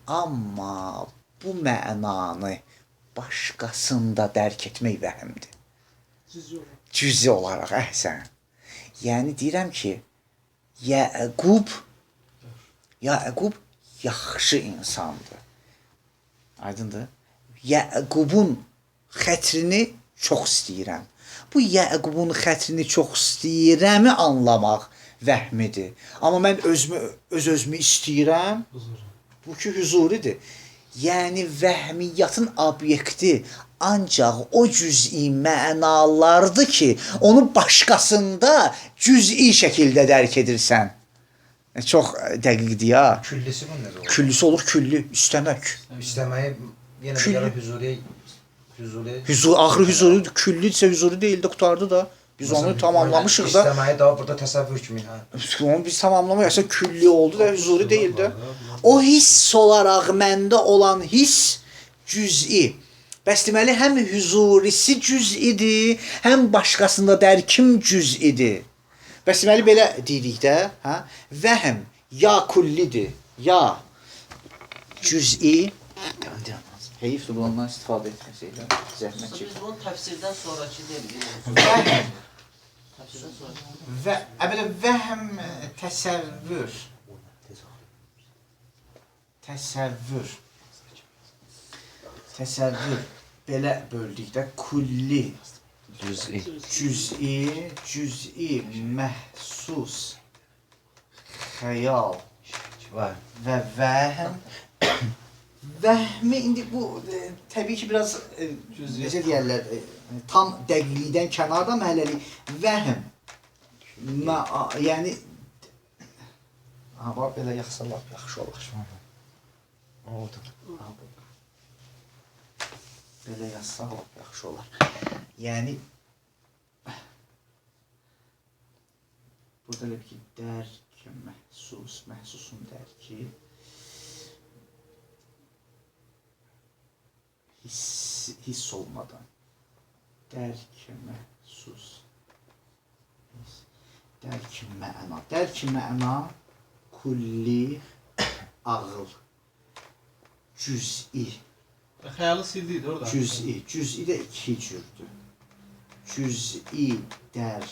Amma bu mənanı başqasında dərk etmək vəhmdir. Cüzi olaraq, əhsən. Yəni, deyirəm ki, Yəqub yaxşı insandır. Aydındır? Yəqubun xətrini çox istəyirəm. Bu Yəqubun xətrini çox istəyirəmi anlamaq vəhmidir. Amma mən öz-özümü istəyirəm. Bu ki, hüzuridir. Yəni, vəhmiyyatın obyekti ancaq o cüz'i mənalardır ki, onu başqasında cüz'i şəkildə dərk edirsən. Çox dəqiqdir ya. Küllisi bu necə olur? Küllisi olur külli, istəmək. İstəməyi yenə bir yerə hüzuri. Axırı hüzuri, küllidirsə hüzuri deyil də qutardı da. Biz onu tamamlamışıq da. İstəməyi daha burada təsəvvür kimi. Onu biz tamamlamayaqsa külli oldu da hüzuri deyil də. O hiss olaraq məndə olan hiss cüz'i. Bəs deməli həm hüzurisi cüz'idir, həm başqasında dərkim cüz'idir. Bəs deməli belə deyirik də, hə? Vəhm ya kullidir, ya cüz'i. Heyifdir bundan istifadə etməsiylə zəhmət çək. Biz bunu təfsirdən sonraki deyirik. Vəhm Təfsirdən sonraki. və əbələ vəhm təsəvvür. Təsəvvür. Təsəvvür belə böldükdə kulli, cüz'i, məhsus, xəyal və vəhm. Vəhmi indi bu təbii ki biraz necə deyirlər, tam dəqiqlikdən kənarda məhəlləli vəhm. Yəni bax belə yaxşılar, yaxşı olar. Belə yazsaq yaxşı olar. Yəni burada elə ki dərk, məhsus, məhsusun dərki, hiss olmadan, dərk, məhsus, dərk, məna. Dərk, məna, kulli, ağıl, cüz'i. Xəyalı sildik də orada. Cüz'i də iki cürdür. Cüz'i dər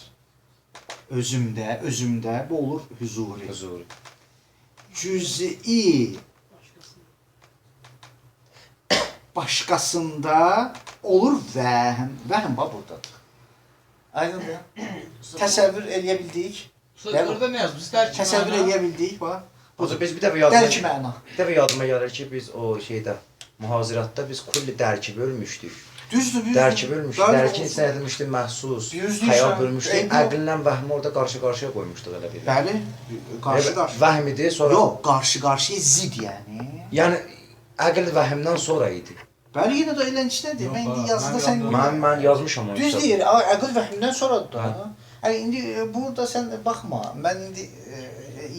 özümdə bu olur hüzuri. Cüz'i başqasında olur vəhm. Vəhm bax burdadır. Aydındır. Təsəvvür eləyə bildik. Orada nə yazıb? Təsəvvür eləyə bildik bax. Biz bir dəfə Dərk məna. yadıma gəlir ki, biz o şeydə muhaziratda biz kulli dərki bölmüşdük. Düzdür. Dərki bölmüşdük. Dərkin içində edilmişdi məhsus, xəyal bölmüşdük. Əqllə vəhmi orada qarşı-qarşıya qoymuşduq elə bir. Bəli, qarşı-qarşı. Vəhm idi, sonra Yox, qarşı-qarşıya zid yəni. yəni əql vəhmdən sonra idi. Bəli, yenə də elə içindədir. Mən indi yazıda sən... Mən yazmışam onu. Düz deyir, əql vəhmdən sonradır da. Yəni, indi burada sən baxma, mən indi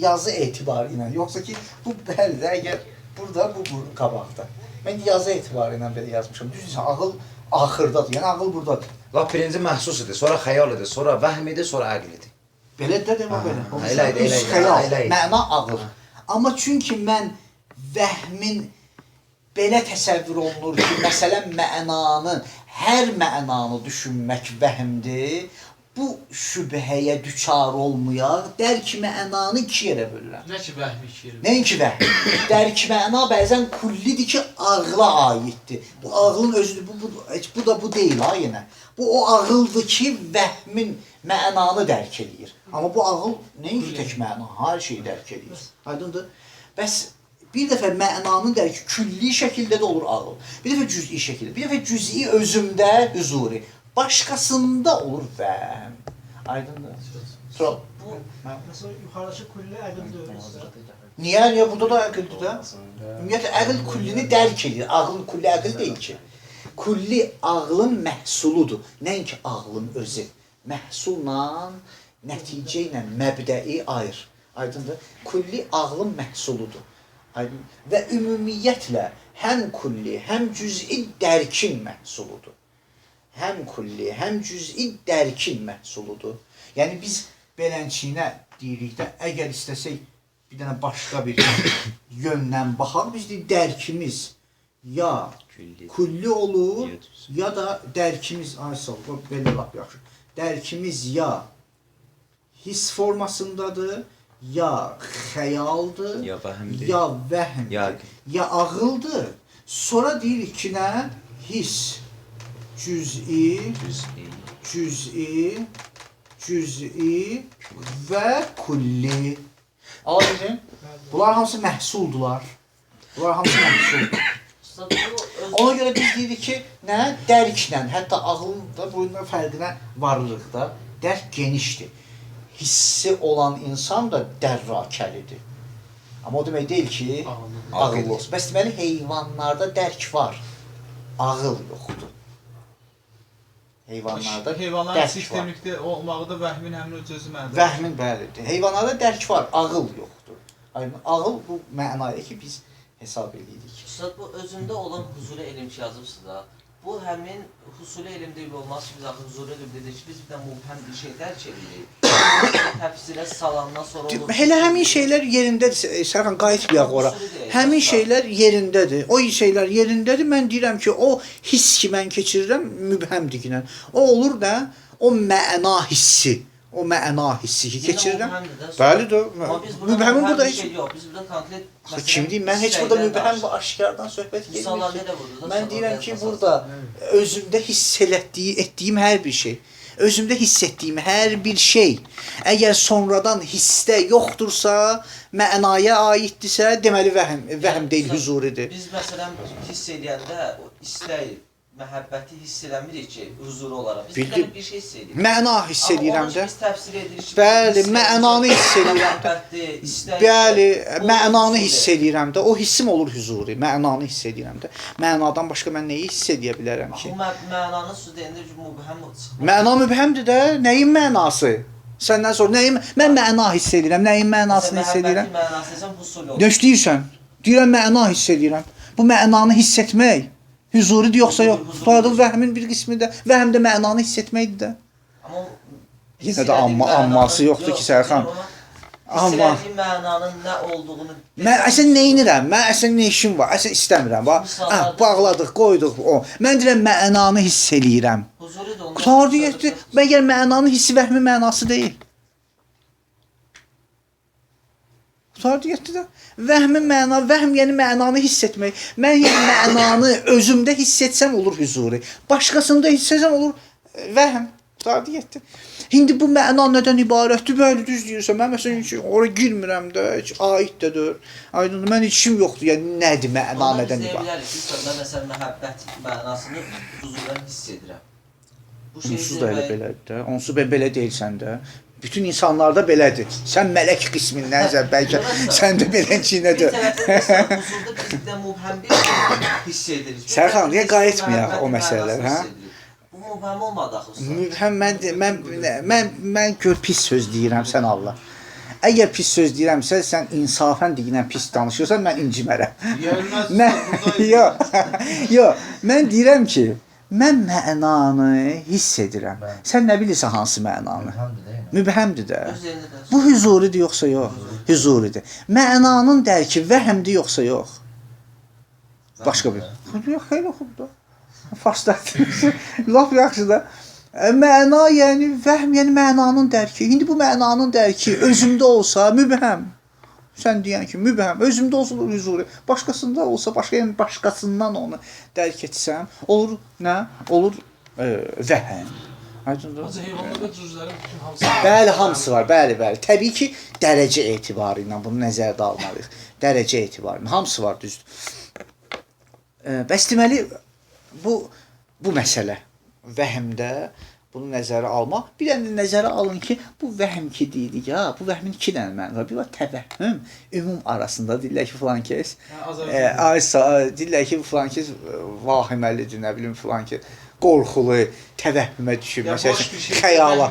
yazı etibarı ilə, yoxsa ki, bu bəlidir, əgər burada, bu qabaqda. Mən indi yazı etibarı ilə belə yazmışam. Düzdürsən, ağıl axırdadır, yəni ağıl buradadır. Lap birinci məhsus idi, sonra xəyal idi, sonra vəhm idi, sonra əql idi. Belə də demə belə. Elə idi, elə idi, Xəyal, elə idi. məna ağıl. Amma çünki mən vəhmin belə təsəvvür olunur ki, məsələn, mənanın, hər mənanı düşünmək vəhmdir, bu şübhəyə düçar olmayaq, dərk mənanı iki yerə bölürəm. Nə ki vəhmi iki Nəinki vəhm. Dərk məna bəzən kullidir ki, ağla aiddir. Bu ağlın özüdür, bu da bu deyil ha yenə. Bu o ağıldır ki, vəhmin mənanı dərk eləyir. Amma bu ağıl nəinki tək məna, hər şeyi dərk eləyir. Aydındır? Bəs bir dəfə mənanın dərki külli şəkildə də olur ağıl. Bir dəfə cüz'i şəkildə, bir dəfə cüz'i özümdə hüzuri. Başqasında olur vəhm. Aydındır? Sonra bu Mesela yukarıdaki kulli əqildir özümüzdə. niyə burada da əqildir də? Ümumiyyətlə əql kullini dərk edir. Ağıl kulli əql deyil ki. Kulli ağlın məhsuludur. Nəinki ağlın özü. Məhsulla, nəticə ilə məbdəi ayır. Aydındır? Kulli ağlın məhsuludur. Aydın? Və ümumiyyətlə həm kulli, həm cüz'i dərkin məhsuludur. Həm kulli, həm cüz'i dərkin məhsuludur. Yəni biz belənçiyinə deyirik də, əgər istəsək bir dənə başqa bir yöndən baxaq, biz deyik dərkimiz ya kulli olur, ya da dərkimiz, belə lap yaxşı, dərkimiz ya his formasındadır, ya xəyaldır, Ya vəhmdir. ya vəhmdir, ya ağıldır. Sonra deyirik ki, nə? His, cüz'i və kulli. Aydın? Bunlar hamısı məhsuldular. Bunlar hamısı məhsuldur. Ona görə biz deyirik ki, nə? Dərklə, hətta ağılın da boyundan fərqinə varırıq da. Dərk genişdir. Hissi olan insan da dərrakəlidir. Amma o demək deyil ki, ağıl olsun. Bəs deməli, heyvanlarda dərk var, ağıl yoxdur. Heyvanlarda Heyvanların dərk var. sistemlikdə olmağı da vəhmin həmin öz özü mənadır. Vəhmin bəlidir. Heyvanlarda dərk var, ağıl yoxdur. Ağıl bu mənaya ki, biz hesab edirik. Üstad, bu özündə olan huzuri elm ki yazıbsınız da, bu həmin husuli elm deyil olmaz ki, biz axı huzuri elm dedik ki, biz bir də mübhəm bir şey dərk edirik. Təfsirə salandan sonra olur. Hələ həmin şeylər yerindədir. Sərxan qayıtmayaq ora. Həmin şeylər yerindədir. O şeylər yerindədir. Mən deyirəm ki, o hiss ki mən keçirirəm mübhəmdir ki. O olur da o məna hissi. O məna hissi ki keçirirəm. Bəli də. Mübhəmin burada heç yox. Biz burada konkret kim deyim, mən heç burada mübhəm və aşkardan söhbət etmirəm. Mən deyirəm ki, burada özümdə hiss etdiyim hər bir şey, özümdə hiss etdiyim hər bir şey, əgər sonradan hissdə yoxdursa, mənaya aiddirsə, deməli vəhm deyil, huzuridir. Biz məsələn hiss edəndə o istəyi, məhəbbəti hiss eləmirik ki, huzuru olaraq. Biz bir şey hiss edirik. Məna hiss edirəm də. Biz təfsir edirik ki, bəli, mənanı hiss edirəm də. Bəli, mənanı hiss edirəm də. O hissim olur huzuri. Mənanı hiss edirəm də. Mənadan başqa mən nəyi hiss edə bilərəm ki? Bu mənanın su deyəndə mübhəm çıxır. Məna mübhəmdir də. Nəyin mənası? Səndən sonra nəyin? Mən məna hiss edirəm. Nəyin mənasını hiss edirəm? Məhəbbətin mənası desəm husul olur. Nə deyirsən? Deyirəm məna hiss edirəm. Bu mənanı hiss etmək huzuridir yoxsa yox? Tutadıq vəhmin bir qismində. Vəhm də mənanı hiss etməkdir də. Amma yenə də amması yoxdur ki, Sərxan. Amma mənanın nə olduğunu mən əslən nəyinirəm? Mən əslən nə işim var? Əslən istəmirəm. Bağladıq, qoyduq o. Mən deyirəm mənanı hiss eləyirəm. Qutardı getdi. Məgər mənanın hissi vəhmin mənası deyil. Qutardı getdi də. Vəhmin məna, vəhm yəni mənanı hiss etmək. Mən mənanı özümdə hiss etsəm olur huzuri. Başqasında hiss etsəm olur vəhm. Qutardı getdi. İndi bu məna nədən ibarətdir? Bəli, düz deyirsən. Mən məsələn ki, ora girmirəm də, heç aid də deyil. Aydındır, mən işim yoxdur. Yəni nədir məna, nədən ibarət? Biz deyə bilərik ki, mən məsələn məhəbbət mənasını huzurdan hiss edirəm. Onsuz da elə belədir də. Onsuz belə deyilsən də. Bütün insanlarda belədir. Sən mələk qismindən bəlkə sən də belənciyinədir. Huzurda biz də mübhəm bir hiss edirik. Sərxan, niyə qayıtmayaq o məsələlər, hə? Bu mübhəm olmadı axı. Mübhəm, mən gör pis söz deyirəm, sən Allah. Əgər pis söz deyirəmsə, sən insafən deyilən pis danışırsan, mən incimərəm. Yox, mən deyirəm ki, mən mənanı hiss edirəm. Sən nə bilirsən hansı mənanı? Mübhəmdir də. Bu huzuridir yoxsa yox? Huzuridir. Mənanın dərki vəhmdir yoxsa yox? Başqa bir. Yox, xeyli oxudu. Farsda. Laf yaxşı da. Məna yəni vəhm, yəni mənanın dərki. İndi bu mənanın dərki özümdə olsa mübhəm. Sən deyən ki, mübhəm, özümdə olsa huzuri. Başqasında olsa, başqasından onu dərk etsəm, olur nə? Olur vəhm. Hacı heyvanlarda cüzlərin bütün hamısı. Bəli, hamısı var. Bəli. Təbii ki, dərəcə etibarı ilə bunu nəzərdə almalıyıq. Dərəcə etibarı ilə hamısı var, düzdür. Bəs deməli bu məsələ vəhmdə bunu nəzərə almaq. Bir dənə nəzərə alın ki, bu vəhm ki deyirik ya, bu vəhmin iki dənə mənası var. Bir var təvəhhüm, ümum arasında deyirlər ki, filan kəs. Deyirlər ki, filan kəs vahiməlidir, nə bilim filan kəs. Qorxulu, təvəhhümə düşüb, məsələn, xəyala.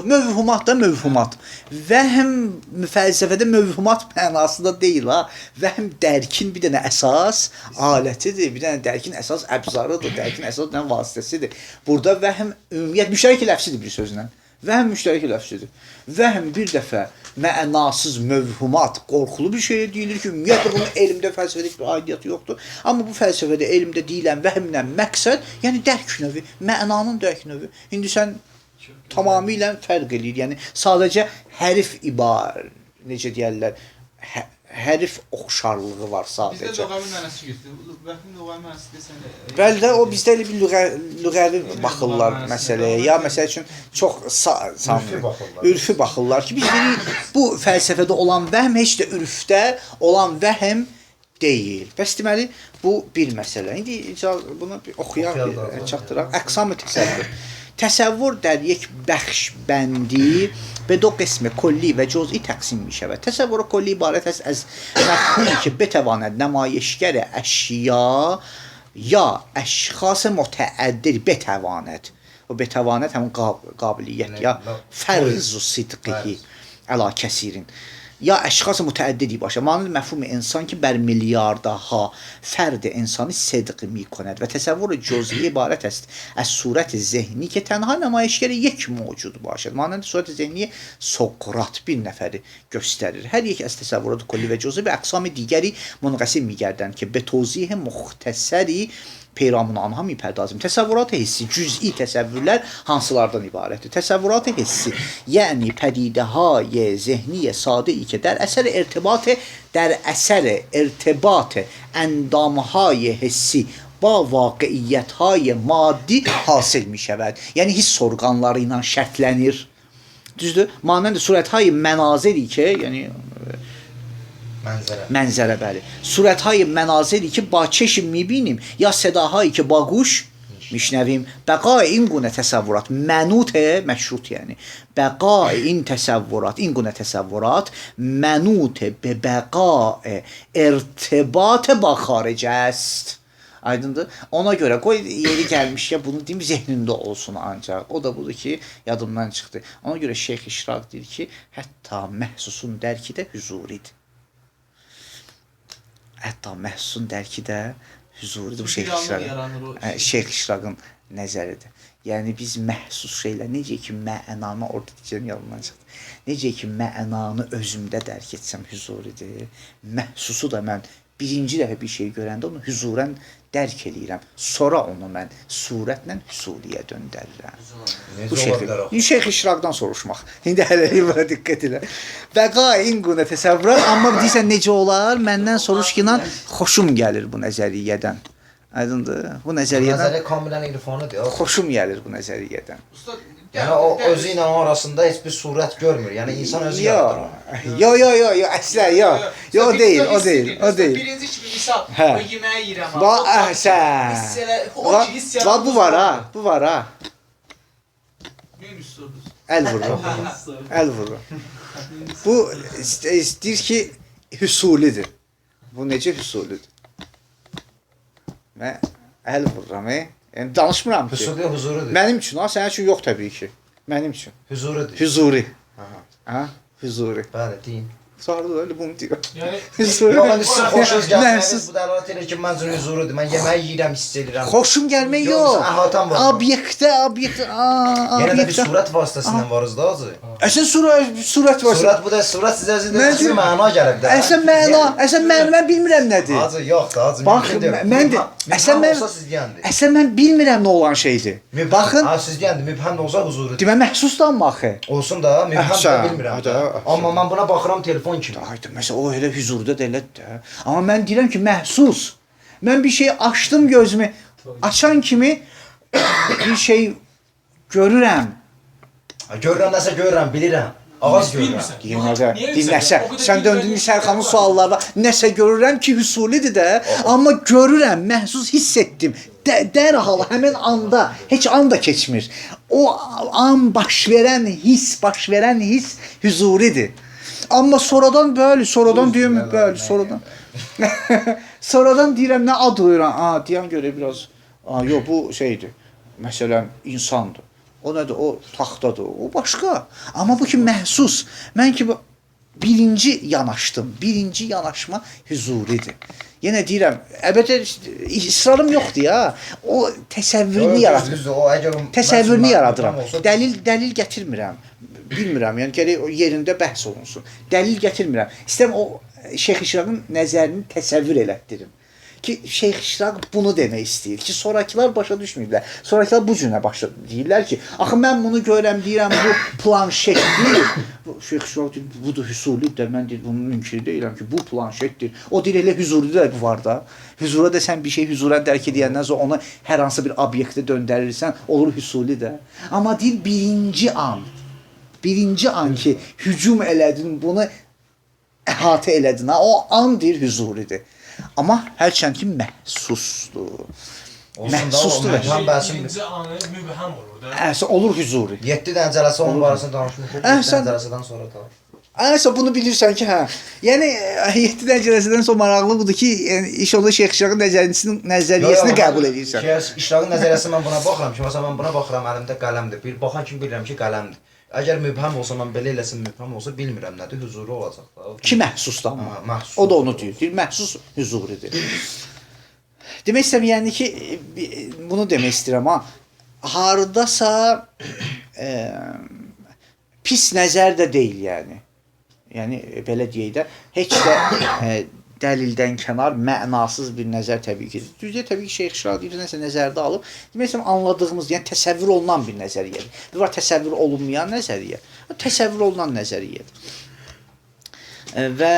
Mövhumat da mövhumat. Vəhm fəlsəfədə mövhumat mənasında deyil ha. Vəhm dərkin bir dənə əsas alətidir, bir dənə dərkin əsas əbzarıdır, dərkin əsas vasitəsidir. Burada vəhm ümumiyyət müştərək ləfsidir bir sözlə. Vəhm müştərək ləfsidir. Vəhm bir dəfə mənasız mövhumat, qorxulu bir şeyə deyilir ki, ümumiyyətlə bunun elmdə, fəlsəfədə bir aidiyyatı yoxdur. Amma bu fəlsəfədə, elmdə deyilən vəhmlə məqsəd, yəni dərk növü, mənanın dərk növü. İndi sən tamamilə fərq edir. Yəni sadəcə hərif necə deyirlər, hərif oxşarlığı var sadəcə. Bizdə lüğəvi mənası götürür. Vəhmin lüğəvi mənası desəndə... Bəli də o bizdə elə bir lüğəvi baxırlar məsələyə. Ya məsəl üçün çox ürfü baxırlar ki, biz deyirik, bu fəlsəfədə olan vəhm heç də ürfdə olan vəhm deyil. Bəs deməli, bu bir məsələ. İndi bunu oxuyaq, çatdıraq. Əqsam-ı təsəvvür. Təsəvvür در یک بخش بندی به دو قسم کلی و جزئی تقسیم می شود. تصور کلی عبارت است از مفهومی که بتواند نمایشگر اشیا یا اشخاص متعددی بتواند و بتواند همون قابلیت یا فرض و صدقی علی کثیرین یا əşxas mütəəddidi باشه مانند مفهوم انسان که بر میلیاردها فرد انسانی صدق میکند و تصور جزئی عبارت است از صورت ذهنی که تنها نمایشگر یک موجود باشد مانند صورت ذهنی سقراط bir nəfəri göstərir hər یک از تصورات کلی و جزئی به اقسام دیگری منقسم میگردند که به توضیح مختصری پیرامون آنها میپردازیم تصورات حسی جزئی تصورlər hansılardan ibarətdir تصورات حسی یعنی پدیده های ذهنی ساده ای که در اثر ارتباط اندام های حسی با واقعیت های مادی حاصل می شود یعنی hiss orqanları ilə şərtlənir düzdür مانند صورت های مناظری که یعنی منظره بله صورت های مناظری که با چشم میبینیم یا صداهایی که با گوش میشنویم بقای این گونه تصورات منوط مشروط یعنی بقای این تصورات این گونه تصورات منوط به بقای ارتباط با خارج است Aydındır. Ona görə qoy yeri gəlmişkən bunu deyim zehnində olsun ancaq. O da budur ki, yadımdan çıxdı. Ona görə Şeyx İşraq deyir ki, hətta məhsusun dərki də hüzuridir. Hətta məhsusun dərki də hüzuridir. Bu Şeyx İşraqın nəzəridir. Yəni biz məhsus şeylər necə ki mənanı orada deyəcəm yadımdan çıxdı. Necə ki mənanı özümdə dərk etsəm hüzuridir. Məhsusu da mən birinci dəfə bir şey görəndə onu hüzurən dərk eləyirəm. Sonra onu mən surətlə hüsuliyə döndərirəm. Bu Şeyx İşraqdan soruşmaq. İndi hələlik buna diqqət elə. Bəqa inquna təsəvvürat, amma deyirsən necə olar? Məndən soruş ki, xoşum gəlir bu nəzəriyyədən. Aydındır? Bu nəzəriyyədən Nəzəriyyə kamilən irfanidir. xoşum gəlir bu nəzəriyyədən. Yəni o özü ilə arasında heç bir surət görmür. Yəni insan özü yaradır. Yo, əslə, yo, o deyil. Birinci kimi misal, Hə. o yeməyi yeyirəm. Bax, əhsən. Bu var ha. Neymiş sorunuz? Əl vururum. Bu deyir ki, hüsulidir. Bu necə hüsulidir? Mən əl vururam, Yəni danışmıram ki. Hüsuli huzurudur. Mənim üçün, sənin üçün yox təbii ki. Mənim üçün. Huzurudur. Hüzuri. Hüzuri. Bəli, deyin. Sonra da öyle bunu deyir. Yəni Hüzuri. Yox, mən sizin xoşunuz Məhsus. gəlmir. Bu dəlalət edir ki, mən üçün huzurudur. Mən yeməyi yeyirəm, hiss edirəm. Xoşum gəlmək Yox, yox. əhatəm var. Obyektə. Yəni də bir surət vasitəsilə varız da azı. Əsən surət var. Surət bu da surət sizə Mən sizə məna gəlib də. Əsən mən bilmirəm nədir. Azı yox da, azı Bax, mən də əsən mən bilmirəm nə olan şeydir. Baxın, Ha siz gəldi, mübhəm də olsa huzurudur. demə məhsusdan baxı. Olsun da, mübhəm də bilmirəm. Hə. Amma mən buna baxıram telefon kimi. Hayda, məsələn o elə hüzurda da elədir də. Amma mən deyirəm ki, məhsus. Mən bir şey açdım gözümü, açan kimi bir şey görürəm. Görürəm nəsə görürəm, bilirəm. Ağaz görürəm. Dinləsə, sən döndün Sərxanın suallarına, nəsə görürəm ki, hüsulidir də, amma görürəm, məhsus hiss etdim. Dərhal, həmin anda, heç an da keçmir. O an baş verən hiss hüzuridir. Amma sonradan deyim, sonradan. Sonradan deyirəm, nə ad uyuram? Deyəm görə biraz, yox, bu şeydir, məsələn, insandır. O nədir? O taxtadır. O başqa. Amma bu ki məhsus. Mən ki birinci yanaşdım. Birinci yanaşma hüzuridir. Yenə deyirəm, əlbəttə israrım yoxdur ya. O təsəvvürünü yaradıram. Təsəvvürünü yaradıram. Dəlil gətirmirəm. Bilmirəm, yəni gərək o yerində bəhs olunsun. Dəlil gətirmirəm. İstəyirəm o Şeyx İşraqın nəzərini təsəvvür elətdirim. Ki Şeyx İşraq bunu demək istəyir ki, sonrakılar başa düşməyiblər. Sonrakılar bu cürə başa deyirlər ki, axı mən bunu görəm, deyirəm bu planşetdir. Şeyx İşraq deyir, budur hüsulidir. Mən deyir, bunun münkiri deyirəm ki, bu planşetdir. O deyir, elə hüzuridir də bu var da. Hüzura da sən bir şey hüzura dərk edəndən sonra onu hər hansı bir obyektə döndərirsən, olur hüsuli də. Amma deyir, birinci an ki, hücum elədin, bunu əhatə elədin, o an deyir, hüzuridir. Amma hərçənd ki, məhsusdur. Məhsusdur. birinci anı mübhəm olur da. Olur hüzuri. 7 dəncələsi onun barəsində danışmışıq. 7 dəncələsidən sonra danış. Bunu bilirsən ki, hə. Yəni 7 dəncələsindən sonra maraqlı budur ki, iş oldu Şeyx İşraqın nəzəriyyəsini qəbul edirsən. İşraqın nəzəriyyəsi mən buna baxıram ki, məsələn mən buna baxıram, əlimdə qələmdir. Bir baxan kimi bilirəm ki, qələmdir. Əgər mübhəm olsa, mən belə eləsin mübhəm olsa, bilmirəm nədir, huzuru olacaq da. Ki məhsuslanma. Ha, məhsus. O da onu deyir. Deyir, məhsus huzuridir. Demək istəyirəm, yəni ki, bunu demək istəyirəm, ha, hardasa pis nəzər də deyil, yəni. Yəni, belə deyək də, heç də dəlildən kənar mənasız bir nəzər təbii ki. Düzdür, təbii ki, Şeyx Şadi nəsə nəzərdə alıb, demək istəyirəm, anladığımız, yəni təsəvvür olunan bir nəzəriyyədir. Bir var təsəvvür olunmayan nəzəriyyə, təsəvvür olunan nəzəriyyədir. Və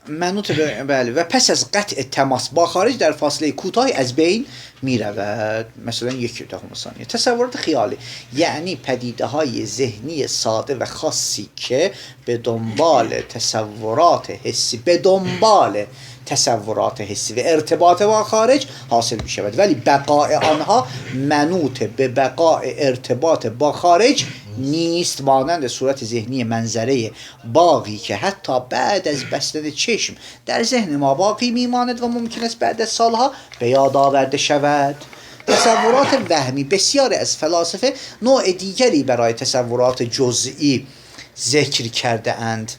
mənut bəli və pəs az qət təmas ba xaric در فاصله کوتاهی از بین میرود مثلا 1/10 ثانیه تصورات خیالی یعنی پدیده های ذهنی ساده و خاصی که به دنبال تصورات حسی و ارتباط با خارج حاصل می شود ولی بقای آنها منوط به بقای ارتباط با خارج نیست مانند صورت ذهنی منظره باقی که حتی بعد از بستن چشم در ذهن ما باقی میماند و ممکن است بعد از سالها به یاد آورده شود. تصورات وهمی بسیاری از فلاسفه نوع دیگری برای تصورات جزئی ذکر کرده اند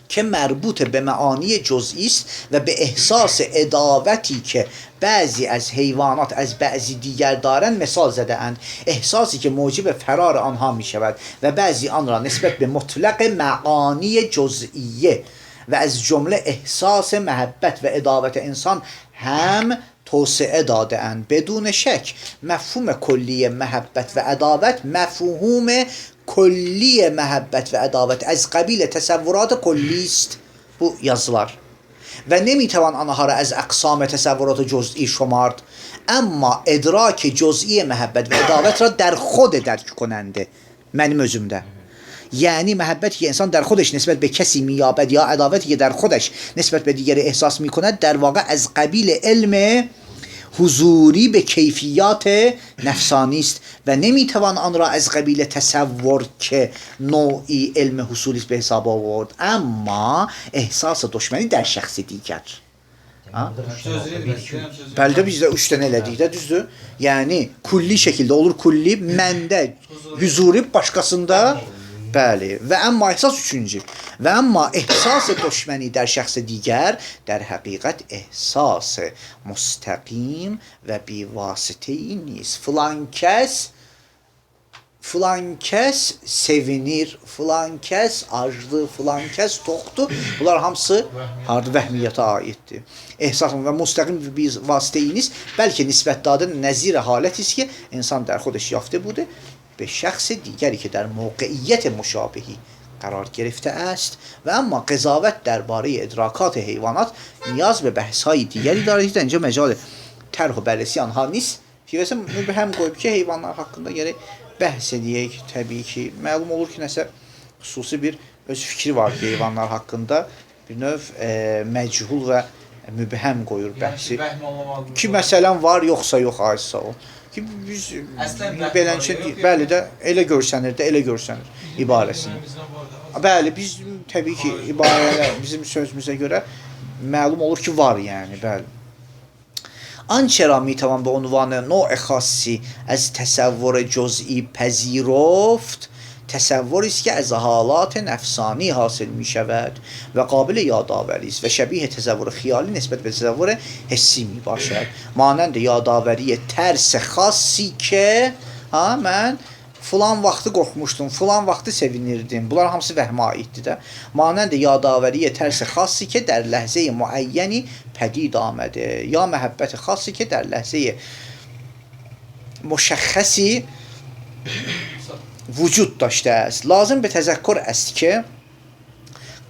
که مربوط به معانی جزئی است و به احساس عداوتی که بعضی از حیوانات از بعضی دیگر دارند مثال زده اند احساسی که موجب فرار آنها می شود و بعضی آن را نسبت به مطلق معانی جزئیه و از جمله احساس محبت و عداوت انسان هم توسعه داده اند بدون شک مفهوم کلی محبت و عداوت مفهوم کلی محبت و عداوت از قبیل تصورات کلی است bu yazılar و نمیتوان آنها را از اقسام تصورات جزئی شمارد اما ادراک جزئی محبت و عداوت را در خود درک کننده benim özümdə یعنی محبتی که انسان در خودش نسبت به کسی مییابد یا عداوتی که در خودش نسبت به دیگری احساس میکند در واقع از قبیل علم حضوری به کیفیات نفسانی است و نمیتوان آن را از قبیل تصور که نوعی علم حصولی است به حساب آورد اما احساس دشمنی در şəxs دیگر Bəldə bizdə 3 dənə elədik də, düzdür? Yəni kulli şəkildə olur kulli, məndə huzuri, başqasında bəli. Və əmma ehsas üçüncü. Və əmma ehsas düşməni در şəxs digər در həqiqət ehsas müstəqim və bivasitəyi نیست. Filan kəs sevinir, filan kəs acdı, filan kəs toxdur. Bunlar hamısı harda vəhmiyyətə aiddir. Ehsasın və müstəqim bir vasitəyiniz bəlkə nisbət dadın nəzir halət است که انسان در خودش یافته بوده به شخص دیگری که در موقعیت مشابهی قرار گرفته است و اما قضاوت درباره ادراکات حیوانات نیاز به بحث‌های دیگری دارد. اینجا مجال طرح و بررسی آنها نیست. Fiqəsə mübhəm qoyub ki, heyvanlar haqqında gərək bəhs edəyək, təbii ki. Məlum olur ki, nəsə xüsusi bir öz fikri var ki, heyvanlar haqqında bir növ məchul və mübhəm qoyur bəhsi. Ki, məsələn var, yoxsa yox, aysa o. Ki, biz belənçə deyil. Bəli də, elə görsənir də, elə görsənir ibarəsində. Bəli, biz təbii ki, ibarələr bizim sözümüzə görə məlum olur ki, var yəni, bəli. آنچه را میتوان به عنوان نوع خاصی از تصور جزئی پذیرفت تصوری است که از حالات نفسانی حاصل می شود و قابل یادآوری است و شبیه تصور خیالی نسبت به تصور حسی می باشد مانند یادآوری ترس خاصی که من filan vaxtı qorxmuşdum, filan vaxtı sevinirdim. Bunlar hamısı vəhmə aiddir də. Manənd yadavəriyə tərsi xassi ki, در لحظه معینی پدید آمده یا محبت خاصی که در لحظه مشخصی وجود داشته است. لازم به تذکر است که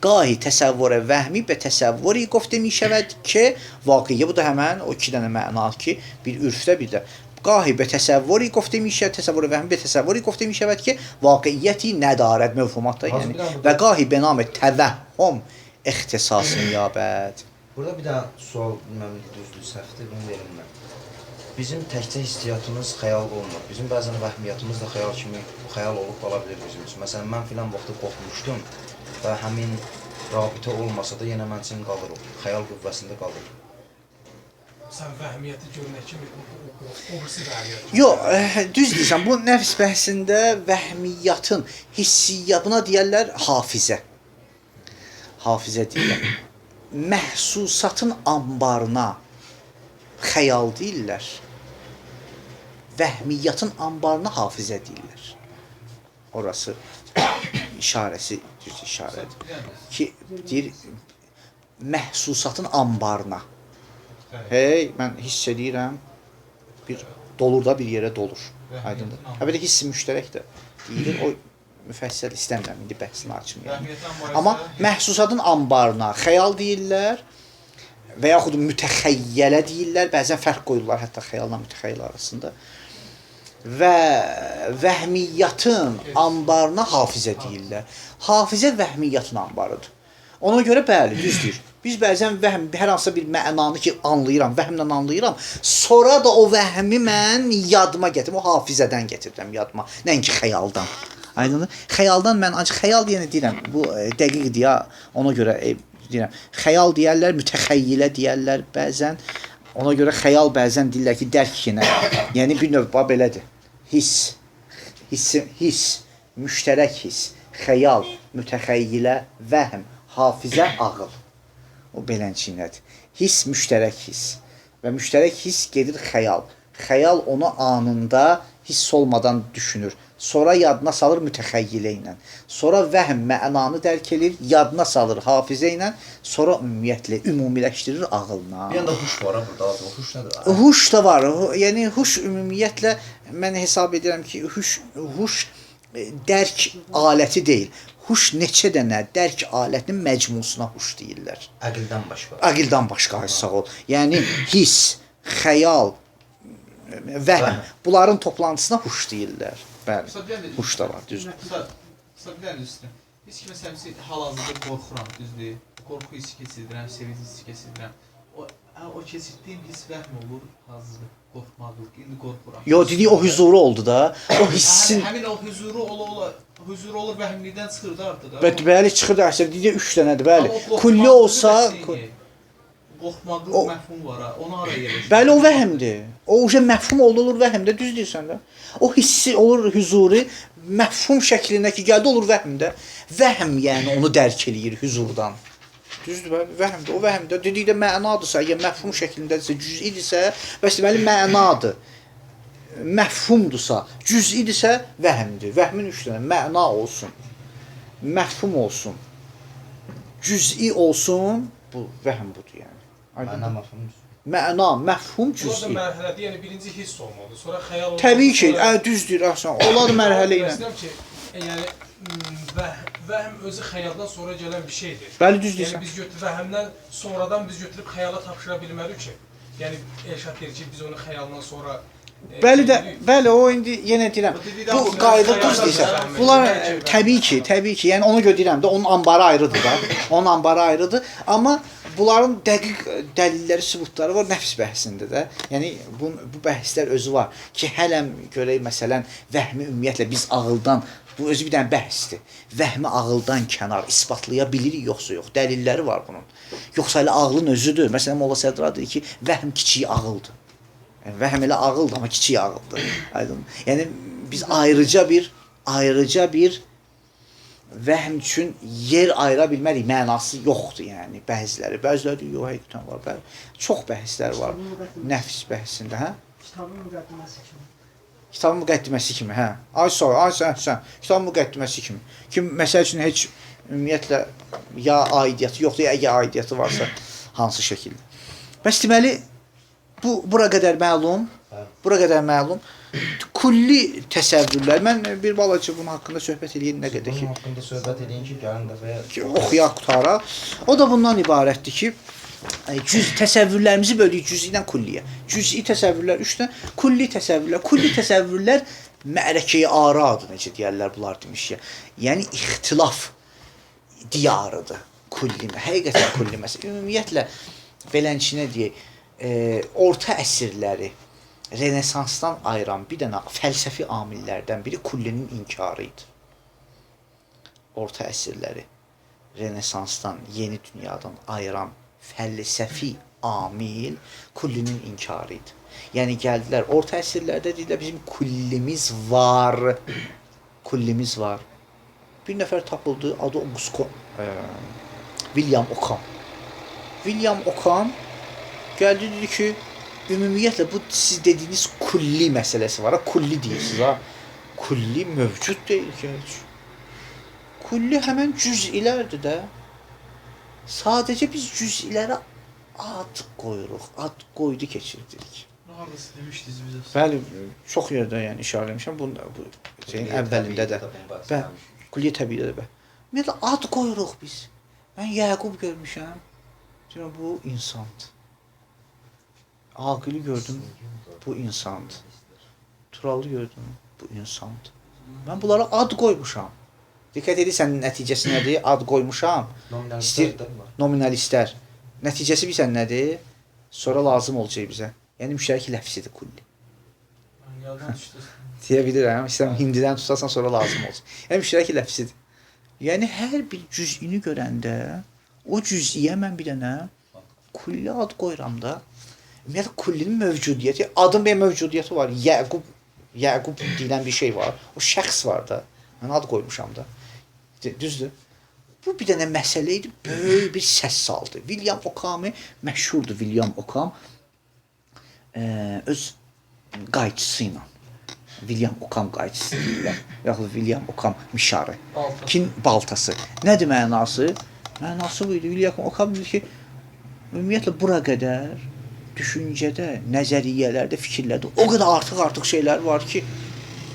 گاهی تصور وهمی به تصوری گفته می شود که واقعیه bu da həmən o iki dənə məna ki, bir ürfdə bir də گاهی به تصوری گفته می شود تصور وهمی به تصوری گفته می شود که واقعیتی ندارد مفهومات یعنی و گاهی به نام توهم اختصاص می‌یابد. Burada bir daha sual bilməm düzdür, səhvdir, bunu verim mən. Bizim təkcə hissiyatımız xəyal olmur. Bizim bəzən vəhmiyyatımız da xəyal kimi xəyal olub qala bilər bizim üçün. Məsələn, mən filan vaxtı qorxmuşdum və həmin rabitə olmasa da yenə mən üçün qalır o. Xəyal qüvvəsində qalır. sən vəhmiyyəti görmək kimi o birisi vəhmiyyət. Yox, düz deyirsən. Bu nəfs bəhsində vəhmiyyatın hissiyyat buna deyirlər hafizə. Hafizə deyirlər. Məhsusatın anbarına xəyal deyirlər. Vəhmiyyatın anbarına hafizə deyirlər. Orası işarəsi, düz işarədir. Ki, deyir, məhsusatın anbarına. Hey, mən hiss edirəm, bir dolur da bir yerə dolur. Aydındır. Həbə də hissi müştərək də deyilir. O müfəssəl istəmirəm, indi bəhsini açmayayım. Amma məhsusatın anbarına xəyal deyirlər və yaxud mütəxəyyələ deyirlər. Bəzən fərq qoyurlar hətta xəyalla mütəxəyyəl arasında. Və vəhmiyyatın anbarına hafizə deyirlər. Hafizə vəhmiyyatın anbarıdır. Ona görə bəli, düzdür. Biz bəzən hər hansısa bir mənanı ki anlayıram, vəhmlə anlayıram, sonra da o vəhmi mən yadıma gətirim, o hafizədən gətirirəm yadıma, nəinki xəyaldan. Aydındır? Xəyaldan mən ancaq xəyal deyənə deyirəm, bu dəqiqdir ya, ona görə deyirəm. Xəyal deyərlər, mütəxəyyilə deyərlər bəzən. Ona görə xəyal bəzən deyirlər ki, dərk yenə. Yəni bir növ belədir. Hiss, müştərək hiss, xəyal, mütəxəyyilə, vəhm, hafizə, ağıl. O belənçinədir. Hiss müştərək hiss. Və müştərək hiss gedir xəyal. Xəyal onu anında hiss olmadan düşünür. Sonra yadına salır mütəxəyyilə ilə. Sonra vəhm mənanı dərk edir, yadına salır hafizə ilə. Sonra ümumiləşdirir ağılına. Bir yanda huş var burada. Huş nədir? Huş da var. Yəni huş ümumiyyətlə mən hesab edirəm ki, huş dərk aləti deyil. Huş neçə dənə dərk alətinin məcmusuna huş deyirlər. Əqildən başqa. Əqildən başqa, sağ ol. Yəni hiss, xəyal, vəhm, bunların toplantısına huş deyirlər. Bəli, huş da var, düzdür. Sabitlər üstə. Biz ki, məsələn, hal-hazırda qorxuram, düzdür. Qorxu hissi keçirdirəm, sevinç hissi keçirdirəm. O keçirdiyim hiss vəhm olur, hazırda qorxmaqdır, indi qorxuram. Yo, dediyi o huzuru oldu da, o hissin... Həmin o huzuru olur, vəhmlikdən çıxır da artıq. Bəli, çıxır da, dediyi 3 dənədir, bəli. Kulli olsa... Qorxmaqlıq məfhum var ha, onu araya yerləşdir. Bəli, o vəhmdir. O məfhum olur vəhmdə, düz deyirsən də. O hissi olur huzuri, məfhum şəklində ki, gəldi olur vəhmdə. Vəhm yəni onu dərk eləyir huzurdan. Düzdür, bəli, vəhmdir. O vəhmdə dedikdə mənadırsa, ya məfhum şəklindədirsə, cüz'idirsə, bəs deməli mənadır. Məfhumdursa, cüz'idirsə vəhmdir. Vəhmin 3 dənə məna olsun, məfhum olsun, cüz'i olsun, bu vəhm budur yəni. Məna, məfhum. Məna, məfhum, Burada cüz'i. mərhələdə, yəni birinci hiss olmalıdır, sonra xəyal olmalıdır. Təbii ki, düzdür, Ahsan. Onlar mərhələ ilə. Məsələn ki, yəni vəhm özü xəyaldan sonra gələn bir şeydir. Bəli, düz deyirsən. Yəni biz vəhmdən sonradan biz götürüb xəyala tapşıra bilmərik ki. Yəni Elşad deyir ki, biz onu xəyaldan sonra Bəli, o indi yenə deyirəm. Bu qayda düz deyirsən. Bunlar təbii ki, yəni ona görə deyirəm də onun anbarı ayrıdır da. Onun anbarı ayrıdır, amma bunların dəqiq dəlilləri, sübutları var nəfs bəhsində də. Yəni bu bəhslər özü var ki, hələm görək məsələn vəhmi ümumiyyətlə biz ağıldan, bu özü bir dənə bəhsdir. Vəhmi ağıldan kənar isbatlaya bilirik yoxsa yox. Dəlilləri var bunun. Yoxsa elə ağlın özüdür. Məsələn Molla Sədra deyir ki, vəhm kiçik ağıldır. Yəni vəhm elə ağıldır, amma kiçik ağıldır. Aydın. Yəni biz ayrıca bir vəhm üçün yer ayıra bilmərik, mənası yoxdur yəni bəziləri. Bəziləri deyir, yox, həqiqətən var. Bəli. Çox bəhslər var nəfs bəhsində, hə? Kitabın müqəddiməsi kimi. Kitabın müqəddiməsi kimi, hə. Ay sən. Kitabın müqəddiməsi kimi. Ki məsəl üçün heç ümumiyyətlə ya aidiyyatı yoxdur, ya əgər aidiyyatı varsa hansı şəkildə. Bəs deməli bura qədər məlum. Bura qədər məlum. Kulli təsəvvürlər. Mən bir balaca bunun haqqında söhbət edeyim nə qədər ki. Bunun haqqında söhbət edin ki, gəlin dəfəyə oxuyaq qutaraq. O da bundan ibarətdir ki, təsəvvürlərimizi bölürük cüz'i ilə kulliyə. Cüz'i təsəvvürlər 3 dənə, kulli təsəvvürlər. Kulli təsəvvürlər mərəkəyi aradır, necə deyərlər bunlar demiş ya. Yəni ixtilaf diyarıdır kulli. Həqiqətən kulli məsələ. Ümumiyyətlə belənçinə deyək, orta əsrləri Renesansdan ayıran bir dənə fəlsəfi amillərdən biri kullinin inkarı idi. Orta əsrləri Renesansdan, yeni dünyadan ayıran fəlsəfi amil kullinin inkarı idi. Yəni gəldilər orta əsrlərdə dedilər bizim kullimiz var. Kullimiz var. Bir nəfər tapıldı, adı William Ockham. William Ockham gəldi dedi ki, ümumiyyətlə bu siz dediyiniz kulli məsələsi var. Kulli deyirsiniz ha. Kulli mövcud deyil ki. Kulli həmən cüz'ilərdir də. Sadəcə biz cüz'ilərə ad qoyuruq. Ad qoydu keçirdirik. Harası demişdiniz bizə? Bəli, çox yerdə yəni işarə etmişəm. Bu şeyin əvvəlində də. Kulli təbiidə də. Ümumiyyətlə ad qoyuruq biz. Mən Yaqub görmüşəm. Deyirəm bu insandır. Aqili gördüm. Bu insandır. Turalı gördüm. Bu insandır. Mən bunlara ad qoymuşam. Diqqət edirsən nəticəsi nədir? Ad qoymuşam. Nominalistlər. Nəticəsi bilsən nədir? Sonra lazım olacaq bizə. Yəni müştərək ləfsidir kulli. Yaddan düşdü. Deyə bilirəm. İstəyirəm hindidən tutarsan sonra lazım olacaq. Yəni müştərək ləfsidir. Yəni hər bir cüz'ini görəndə o cüz'iyə mən bir dənə kulli ad qoyuram da. Ümumiyyətlə kullinin mövcudiyyəti, adın bir mövcudiyyəti var. Yaqub deyilən bir şey var. O şəxs var da. Mən ad qoymuşam da. Düzdür? Bu bir dənə məsələ idi. Böyük bir səs saldı. William Ockham məşhurdur. William Ockham öz qayçısı ilə. William Ockham qayçısı deyirlər. Yaxud William Ockham mişarı. Baltası. Nədir mənası? Mənası bu idi. William Ockham dedi ki, ümumiyyətlə bura qədər düşüncədə, nəzəriyyələrdə, fikirlərdə o qədər artıq şeylər var ki,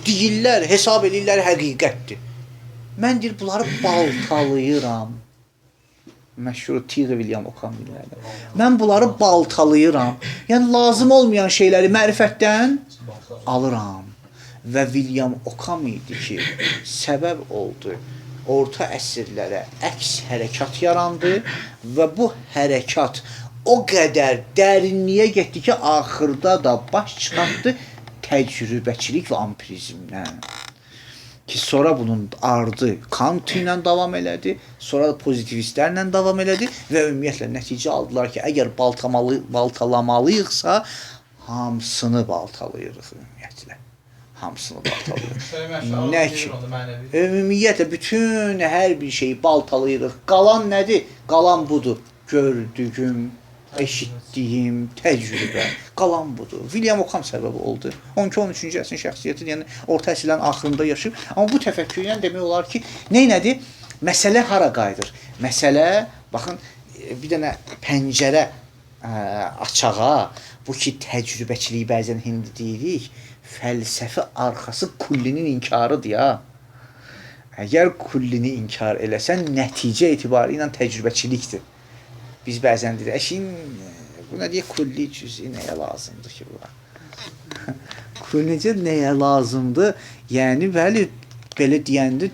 deyirlər, hesab edirlər həqiqətdir. Mən deyir, bunları baltalayıram. Məşhur Tigre William Ockham deyirlər. Mən bunları baltalayıram. Yəni, lazım olmayan şeyləri mərifətdən alıram. Və William Ockham idi ki, səbəb oldu. Orta əsrlərə əks hərəkat yarandı və bu hərəkat o qədər dərinliyə getdi ki, axırda da baş çıxartdı təcrübəçilik və ampirizmdən. Ki, sonra bunun ardı Kant ilə davam elədi, sonra da pozitivistlərlə davam elədi və ümumiyyətlə nəticə aldılar ki, əgər baltalamalıyıqsa, hamısını baltalayırıq ümumiyyətlə. Hamısını baltalayırıq. Nə ki, ümumiyyətlə bütün hər bir şeyi baltalayırıq. Qalan nədir? Qalan budur. Gördüyüm, eşitdiyim, təcrübə. Qalan budur. William Ockham səbəbi oldu. 12-13-cü əsrin şəxsiyyəti, yəni orta əsrlərin axırında yaşayıb. Amma bu təfəkkürlə demək olar ki, nədir? Məsələ hara qayıdır? Məsələ, baxın, bir dənə pəncərə açağa, bu ki, təcrübəçiliyi bəzən hindi deyirik, fəlsəfi arxası kullinin inkarıdır ya. Əgər kullini inkar eləsən, nəticə etibarı ilə təcrübəçilikdir. Biz bəzən deyirik, bu nə deyək, kulli cüz'i nəyə lazımdır ki, bu? Kullicə nəyə lazımdır? Yəni, bəli, belə deyəndə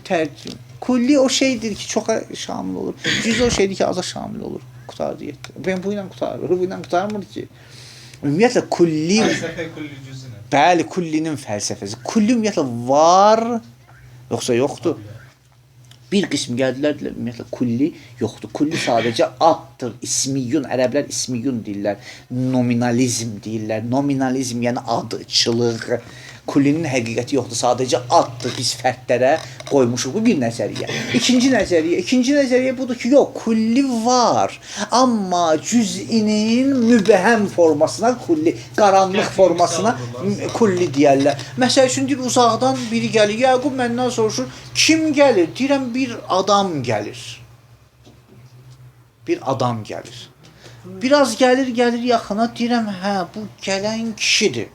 kulli o şeydir ki, çoxa şamil olur. Cüz o şeydir ki, aza şamil olur. Qutardı yetdi. Ben bu ilə qutarır. Bu ilə qutarmır ki. Ümumiyyətlə, kulli... Fəlsəfə kulli cüz'ünə. Bəli, kullinin fəlsəfəsi. Kulli ümumiyyətlə var, yoxsa yoxdur. Bir qism gəldilər, ümumiyyətlə, kulli yoxdur. Kulli sadəcə addır, ismiyyun, ərəblər ismiyyun deyirlər, nominalizm deyirlər. Nominalizm, yəni adçılıq. Kullinin həqiqəti yoxdur, sadəcə addır, biz fərdlərə qoymuşuq. Bu bir nəzəriyyə. İkinci nəzəriyyə budur ki, yox, kulli var. Amma cüz'inin mübəhəm formasına kulli, qaranlıq formasına kulli deyərlər. Məsəl üçün, deyir, uzaqdan biri gəlir. Yaqub məndən soruşur, kim gəlir? Deyirəm, bir adam gəlir. Bir adam gəlir. Biraz gəlir yaxına, deyirəm, hə, bu gələn kişidir.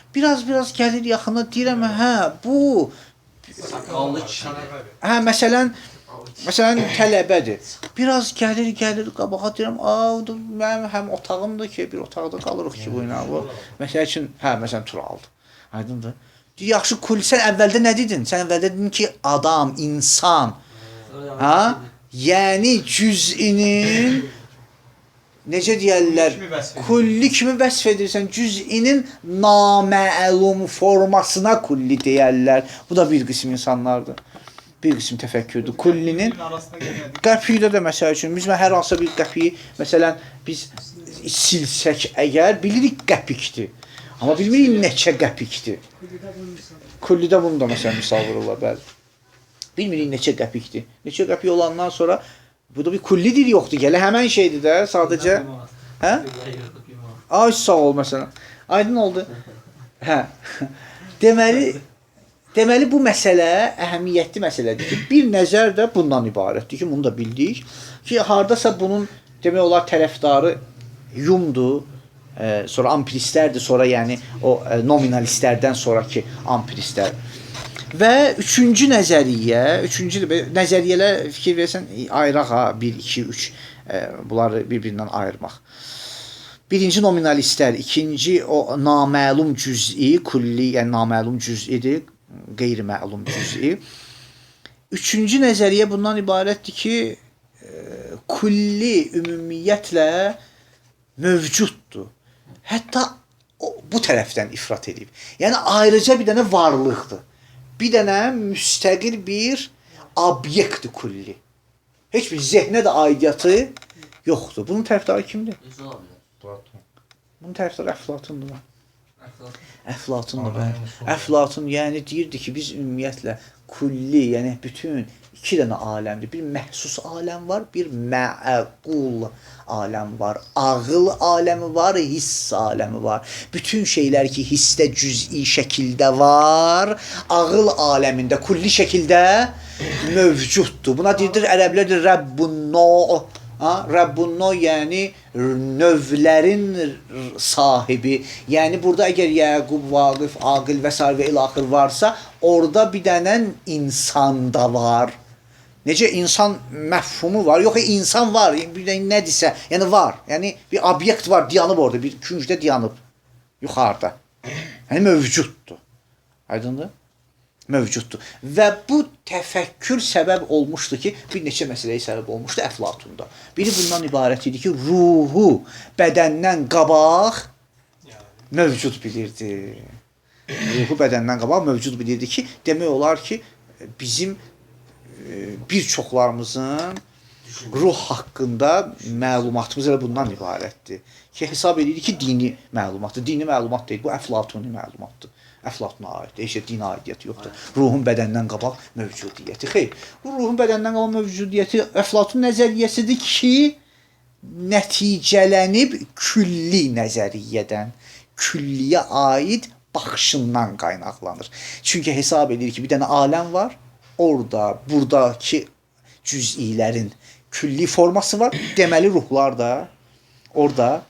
Biraz gəlir yaxına, deyirəm, hə, bu... Saqqallı kişidir. Hə, məsələn, tələbədir. Biraz gəlir, qabağa deyirəm, mənim həm otağımdır ki, bir otaqda qalırıq ki, bu ilə bu. Məsəl üçün, hə, məsələn, Turaldır. Aydındır. Deyir, yaxşı, kul, sən əvvəldə nə dedin? Sən əvvəldə dedin ki, adam, insan. Hə? Yəni, cüz'inin... Necə deyərlər, kulli kimi vəsf edirsən, cüz'inin naməlum formasına kulli deyərlər. Bu da bir qism insanlardır. bir qism təfəkkürdür. Kullinin arasına gəlmədik. qəpikdə də məsəl üçün biz hər hansı bir qəpiyi məsələn biz silsək əgər bilirik qəpikdir. Amma bilmirik neçə qəpikdir. Kullidə bunun misalı. Kullidə bunu da məsələn misal vururlar bəzi. Bilmirik neçə qəpikdir. Neçə qəpik olandan sonra bu da bir kulli dil yoxdur. Gələ həmən şeydir də sadəcə. Hə? Ay sağ ol məsələn. Aydın oldu. Hə. Deməli bu məsələ əhəmiyyətli məsələdir ki, bir nəzər də bundan ibarətdir ki, bunu da bildik ki, hardasa bunun demək olar tərəfdarı Yumdur, sonra ampiristlərdir, sonra yəni o nominalistlərdən sonraki ampiristlər. Və üçüncü nəzəriyyələr fikir versən ayıraq ha 1 2 3 bunları bir-birindən ayırmaq. Birinci nominalistlər, ikinci o naməlum cüz'i, kulli, yəni naməlum cüz'idir, qeyri-məlum cüz'i. Üçüncü nəzəriyyə bundan ibarətdir ki, kulli ümumiyyətlə mövcuddur. Hətta bu tərəfdən ifrat edib. Yəni ayrıca bir dənə varlıqdır. Bir dənə müstəqil bir obyektdir kulli. Heç bir zehnə də aidiyyatı yoxdur. Bunun tərəfdarı kimdir? Necə ola bilər? Platon. Bunun tərəfdarı Əflatundur. Əxlaq. Əflatundur bəli. Əflatun yəni deyirdi ki, biz ümumiyyətlə kulli, yəni bütün iki dənə aləmdir. Bir məhsus aləm var, bir məqul aləm var. Ağıl aləmi var, hiss aləmi var. Bütün şeylər ki, hissdə cüz'i şəkildə var, ağıl aləmində kulli şəkildə mövcuddur. Buna deyilir ərəblər Rəbbun-no. Rəbbun-no yəni növlərin sahibi. Yəni burada əgər Yəqub, Vaqif, Aqil və s. və ilaxır varsa, orada bir dənə insan da var. Necə insan məfhumu var? Yox, insan var. Bir dənə nədirsə, yəni var. Yəni bir obyekt var, dayanıb orada, bir küncdə dayanıb yuxarıda. Yəni mövcuddur. Aydındır? Mövcuddur. Və bu təfəkkür səbəb olmuşdu ki, bir neçə məsələyə səbəb olmuşdu Əflatunda. Biri bundan ibarət idi ki, ruhu bədəndən qabaq mövcud bilirdi. Ruhu bədəndən qabaq mövcud bilirdi ki, demək olar ki, bizim bir çoxlarımızın ruh haqqında məlumatımız elə bundan ibarətdir. Ki, hesab edirdi ki, dini məlumatdır. Dini məlumat deyil, bu Əflatuni məlumatdır. Əflatuna aiddir. Heç dini aidiyyəti yoxdur. Ruhun bədəndən qabaq mövcudiyyəti. Xeyr, bu ruhun bədəndən qabaq mövcudiyyəti Əflatun nəzəriyyəsidir ki, nəticələnib külli nəzəriyyədən, külliyə aid baxışından qaynaqlanır. Çünki hesab edir ki, bir dənə aləm var, orada, buradakı cüz'ilərin külli forması var, deməli ruhlar da orada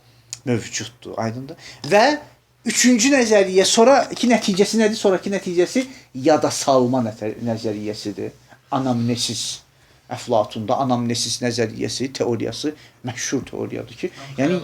mövcuddur. Aydındır? Və üçüncü nəzəriyyə, sonraki nəticəsi nədir? Sonraki nəticəsi yada salma nəzəriyyəsidir. Anamnesis. Əflatunda anamnesis nəzəriyyəsi, teoriyası məşhur teoriyadır ki, yəni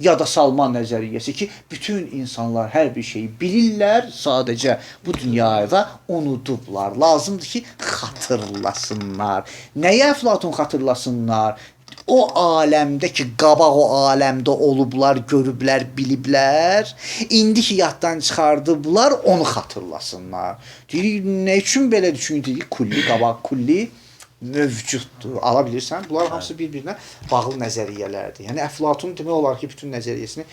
yada salma nəzəriyyəsi ki, bütün insanlar hər bir şeyi bilirlər, sadəcə bu dünyada unudublar. Lazımdır ki, xatırlasınlar. Nəyə Əflatun xatırlasınlar? O aləmdə ki, qabaq o aləmdə olublar, görüblər, biliblər. İndi ki, yaddan çıxardıblar, onu xatırlasınlar. Deyirik, nə üçün belə düşündük? Kulli, qabaq kulli mövcuddur. Ala bilirsən, bunlar hamısı bir-birinə bağlı nəzəriyyələrdir. Yəni Əflatun demək olar ki, bütün nəzəriyyəsini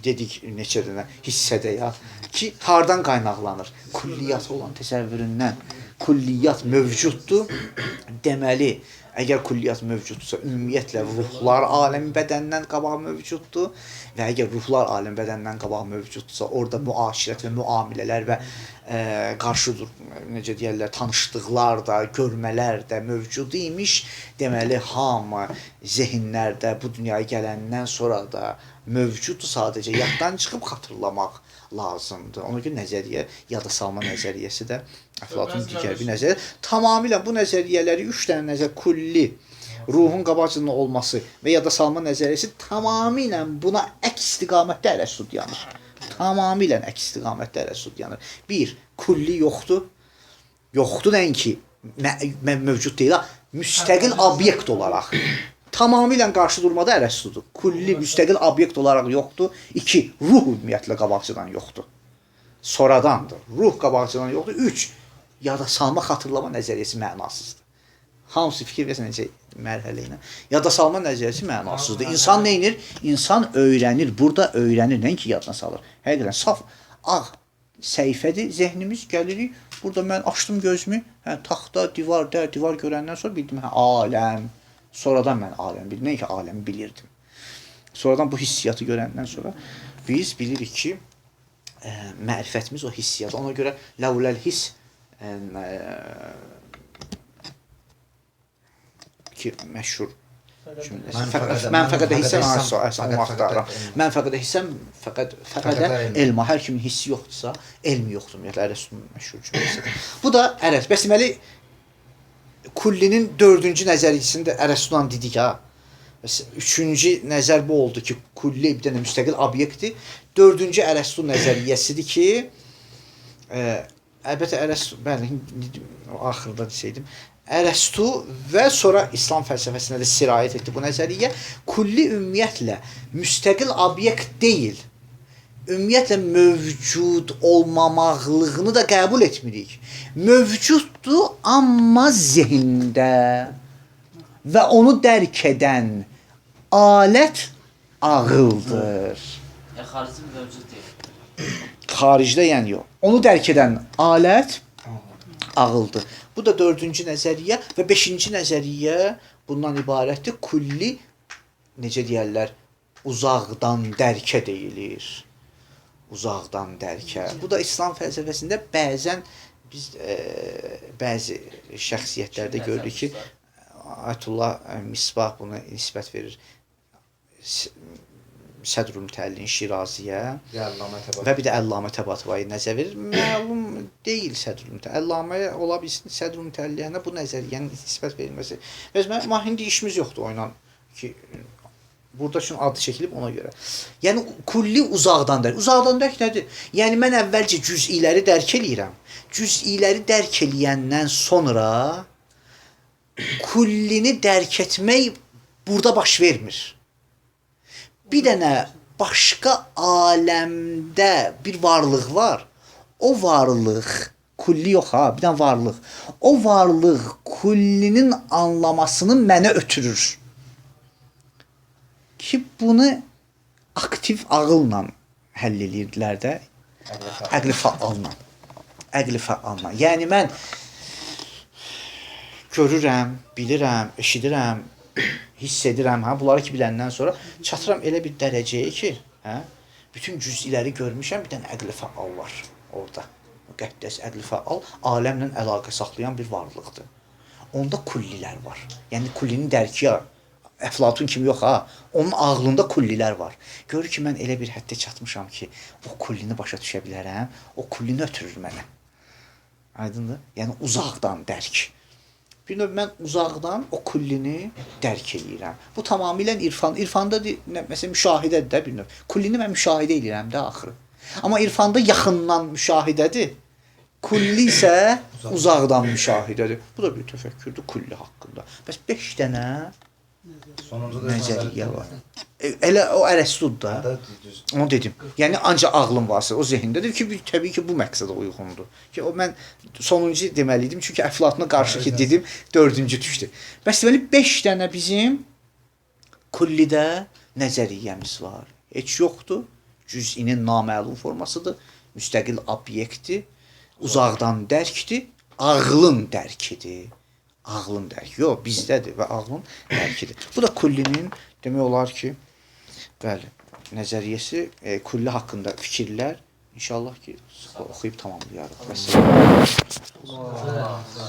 dedik neçə dənə hissədə ya ki, hardan qaynaqlanır? Kulliyyat olan təsəvvüründən. Kulliyyat mövcuddur. Deməli, əgər kulliyyat mövcuddursa, ümumiyyətlə ruhlar aləmi bədəndən qabaq mövcuddur və əgər ruhlar aləmi bədəndən qabaq mövcuddursa, orada müaşirət və müamilələr və qarşıdır, necə deyərlər, tanışdıqlar da, görmələr də mövcud imiş. Deməli, hamı zehinlərdə bu dünyaya gələndən sonra da mövcuddur, sadəcə yaddan çıxıb xatırlamaq lazımdır. Ona görə nəzəriyyə, yada salma nəzəriyyəsi də Əflatun digər bir nəzəriyyə. Tamamilə bu nəzəriyyələri 3 dənə nəzər, kulli, ruhun qabaqcılığında olması və yada salma nəzəriyyəsi tamamilə buna əks istiqamətdə ərə sudyanır. Tamamilə əks istiqamətdə ərə sudyanır. Bir, kulli yoxdur. Yoxdur nəinki mövcud deyil, müstəqil obyekt olaraq. Tamamilə qarşı durmada ərəstudur. Kulli müstəqil obyekt olaraq yoxdur. 2. Ruh ümumiyyətlə qabaqcadan yoxdur. Sonradandır. Ruh qabaqcadan yoxdur. 3. Yada salma, xatırlama nəzəriyyəsi mənasızdır. Hamısı fikir versə necə mərhələ ilə. Yada salma nəzəriyyəsi mənasızdır. İnsan nə edir? İnsan öyrənir. Burada öyrənir, nəinki yadına salır. Həqiqətən saf ağ səhifədir. Zehnimiz gəlirik. Burada mən açdım gözümü. Hə, taxta, divar, divar görəndən sonra bildim, hə, aləm. Sonradan mən aləm bildim. Nəinki aləmi bilirdim. Sonradan bu hissiyatı görəndən sonra biz bilirik ki, mərifətimiz o hissiyat. Ona görə ləvləl hiss ki, məşhur mən fəqədə hissəm onu axtarıram. Mən fəqədə hissəm fəqədə elma. Hər kimin hissi yoxdursa, elmi yoxdur. Ümumiyyətlə, Ərəstun məşhur cümləsidir. Bu da Ərəst. Bəs deməli, Kullinin 4-cü nəzəriyyəsində Ərəstunla dedik, ha? Üçüncü nəzər bu oldu ki, Kulli bir dənə müstəqil obyektdir. 4-cü Ərəstun nəzəriyyəsidir ki, əlbəttə Ərəstun, bəli, axırda desəydim, Ərəstu və sonra İslam fəlsəfəsinə də sirayət etdi bu nəzəriyyə. Kulli ümumiyyətlə müstəqil obyekt deyil. Ümumiyyətlə mövcud olmamaqlığını da qəbul etmirik. Mövcuddur, amma zehində və onu dərk edən alət ağıldır. Xarici bir mövcud deyil. Xaricdə yəni yox. Onu dərk edən alət ağıldır. Bu da 4-cü nəzəriyyə və 5-ci nəzəriyyə bundan ibarətdir. Kulli, necə deyərlər, uzaqdan dərkə deyilir. Uzaqdan dərkə. Bu da İslam fəlsəfəsində bəzən biz bəzi şəxsiyyətlərdə görürük ki, Ayətullah Misbah buna nisbət verir. Sədrül Mütəllin Şiraziyə və bir də Əllamə Təbatavayı nəzər verir. Məlum deyil Sədrül Mütəllin. Əllaməyə ola bilsin, Sədrül Mütəlliyənə bu nəzəriyyənin nisbət verilməsi. Amma indi işimiz yoxdur oyla ki, burada üçün adı çəkilib ona görə. Yəni, kulli uzaqdan dərk. Uzaqdan dərk nədir? Yəni, mən əvvəlcə cüz'iləri dərk eləyirəm. Cüz'iləri dərk eləyəndən sonra kullini dərk etmək burada baş vermir. Bir dənə başqa aləmdə bir varlıq var. O varlıq, kulli yox ha, bir dənə varlıq. O varlıq kullinin anlamasını mənə ötürür. Ki, bunu aktiv ağılla həll edirdilər də. Əqli fəalla. Əqli fəalla. Yəni, mən görürəm, bilirəm, eşidirəm, hiss edirəm, hə, bunları ki biləndən sonra çatıram elə bir dərəcəyə ki, hə, bütün cüz'iləri görmüşəm, bir dənə əqli fəal var orada. Müqəddəs əqli fəal aləmlə əlaqə saxlayan bir varlıqdır. Onda kullilər var. Yəni kullinin dərki Əflatun kimi yox ha, onun ağlında kullilər var. Görür ki, mən elə bir həddə çatmışam ki, o kullini başa düşə bilərəm, o kullini ötürür mənə. Aydındır? Yəni uzaqdan dərk. Bir növ mən uzaqdan o kullini dərk eləyirəm. Bu tamamilə irfan. İrfanda məsələn müşahidədir də bir növ. Kullini mən müşahidə eləyirəm də axırı. Amma irfanda yaxından müşahidədir. Kulli isə uzaqdan müşahidədir. Bu da bir təfəkkürdür kulli haqqında. Bəs 5 dənə nəzəriyyə var. Elə o Ərəstud da. Onu dedim. Yəni ancaq ağlım varsa o zehindədir ki, təbii ki, bu məqsədə uyğundur. Ki o mən sonuncu deməliydim, çünki Əflatuna qarşı ki dedim, 4-cü düşdü. Bəs deməli 5 dənə bizim kullidə nəzəriyyəmiz var. Heç yoxdur. Cüz'inin naməlum formasıdır. Müstəqil obyektdir. Uzaqdan dərkdir. Ağlın dərkidir. Ağlın dərki. Yox, bizdədir və ağlın dərkidir. Bu da kullinin demək olar ki, bəli, nəzəriyyəsi, kulli haqqında fikirlər inşallah ki, oxuyub tamamlayarıq.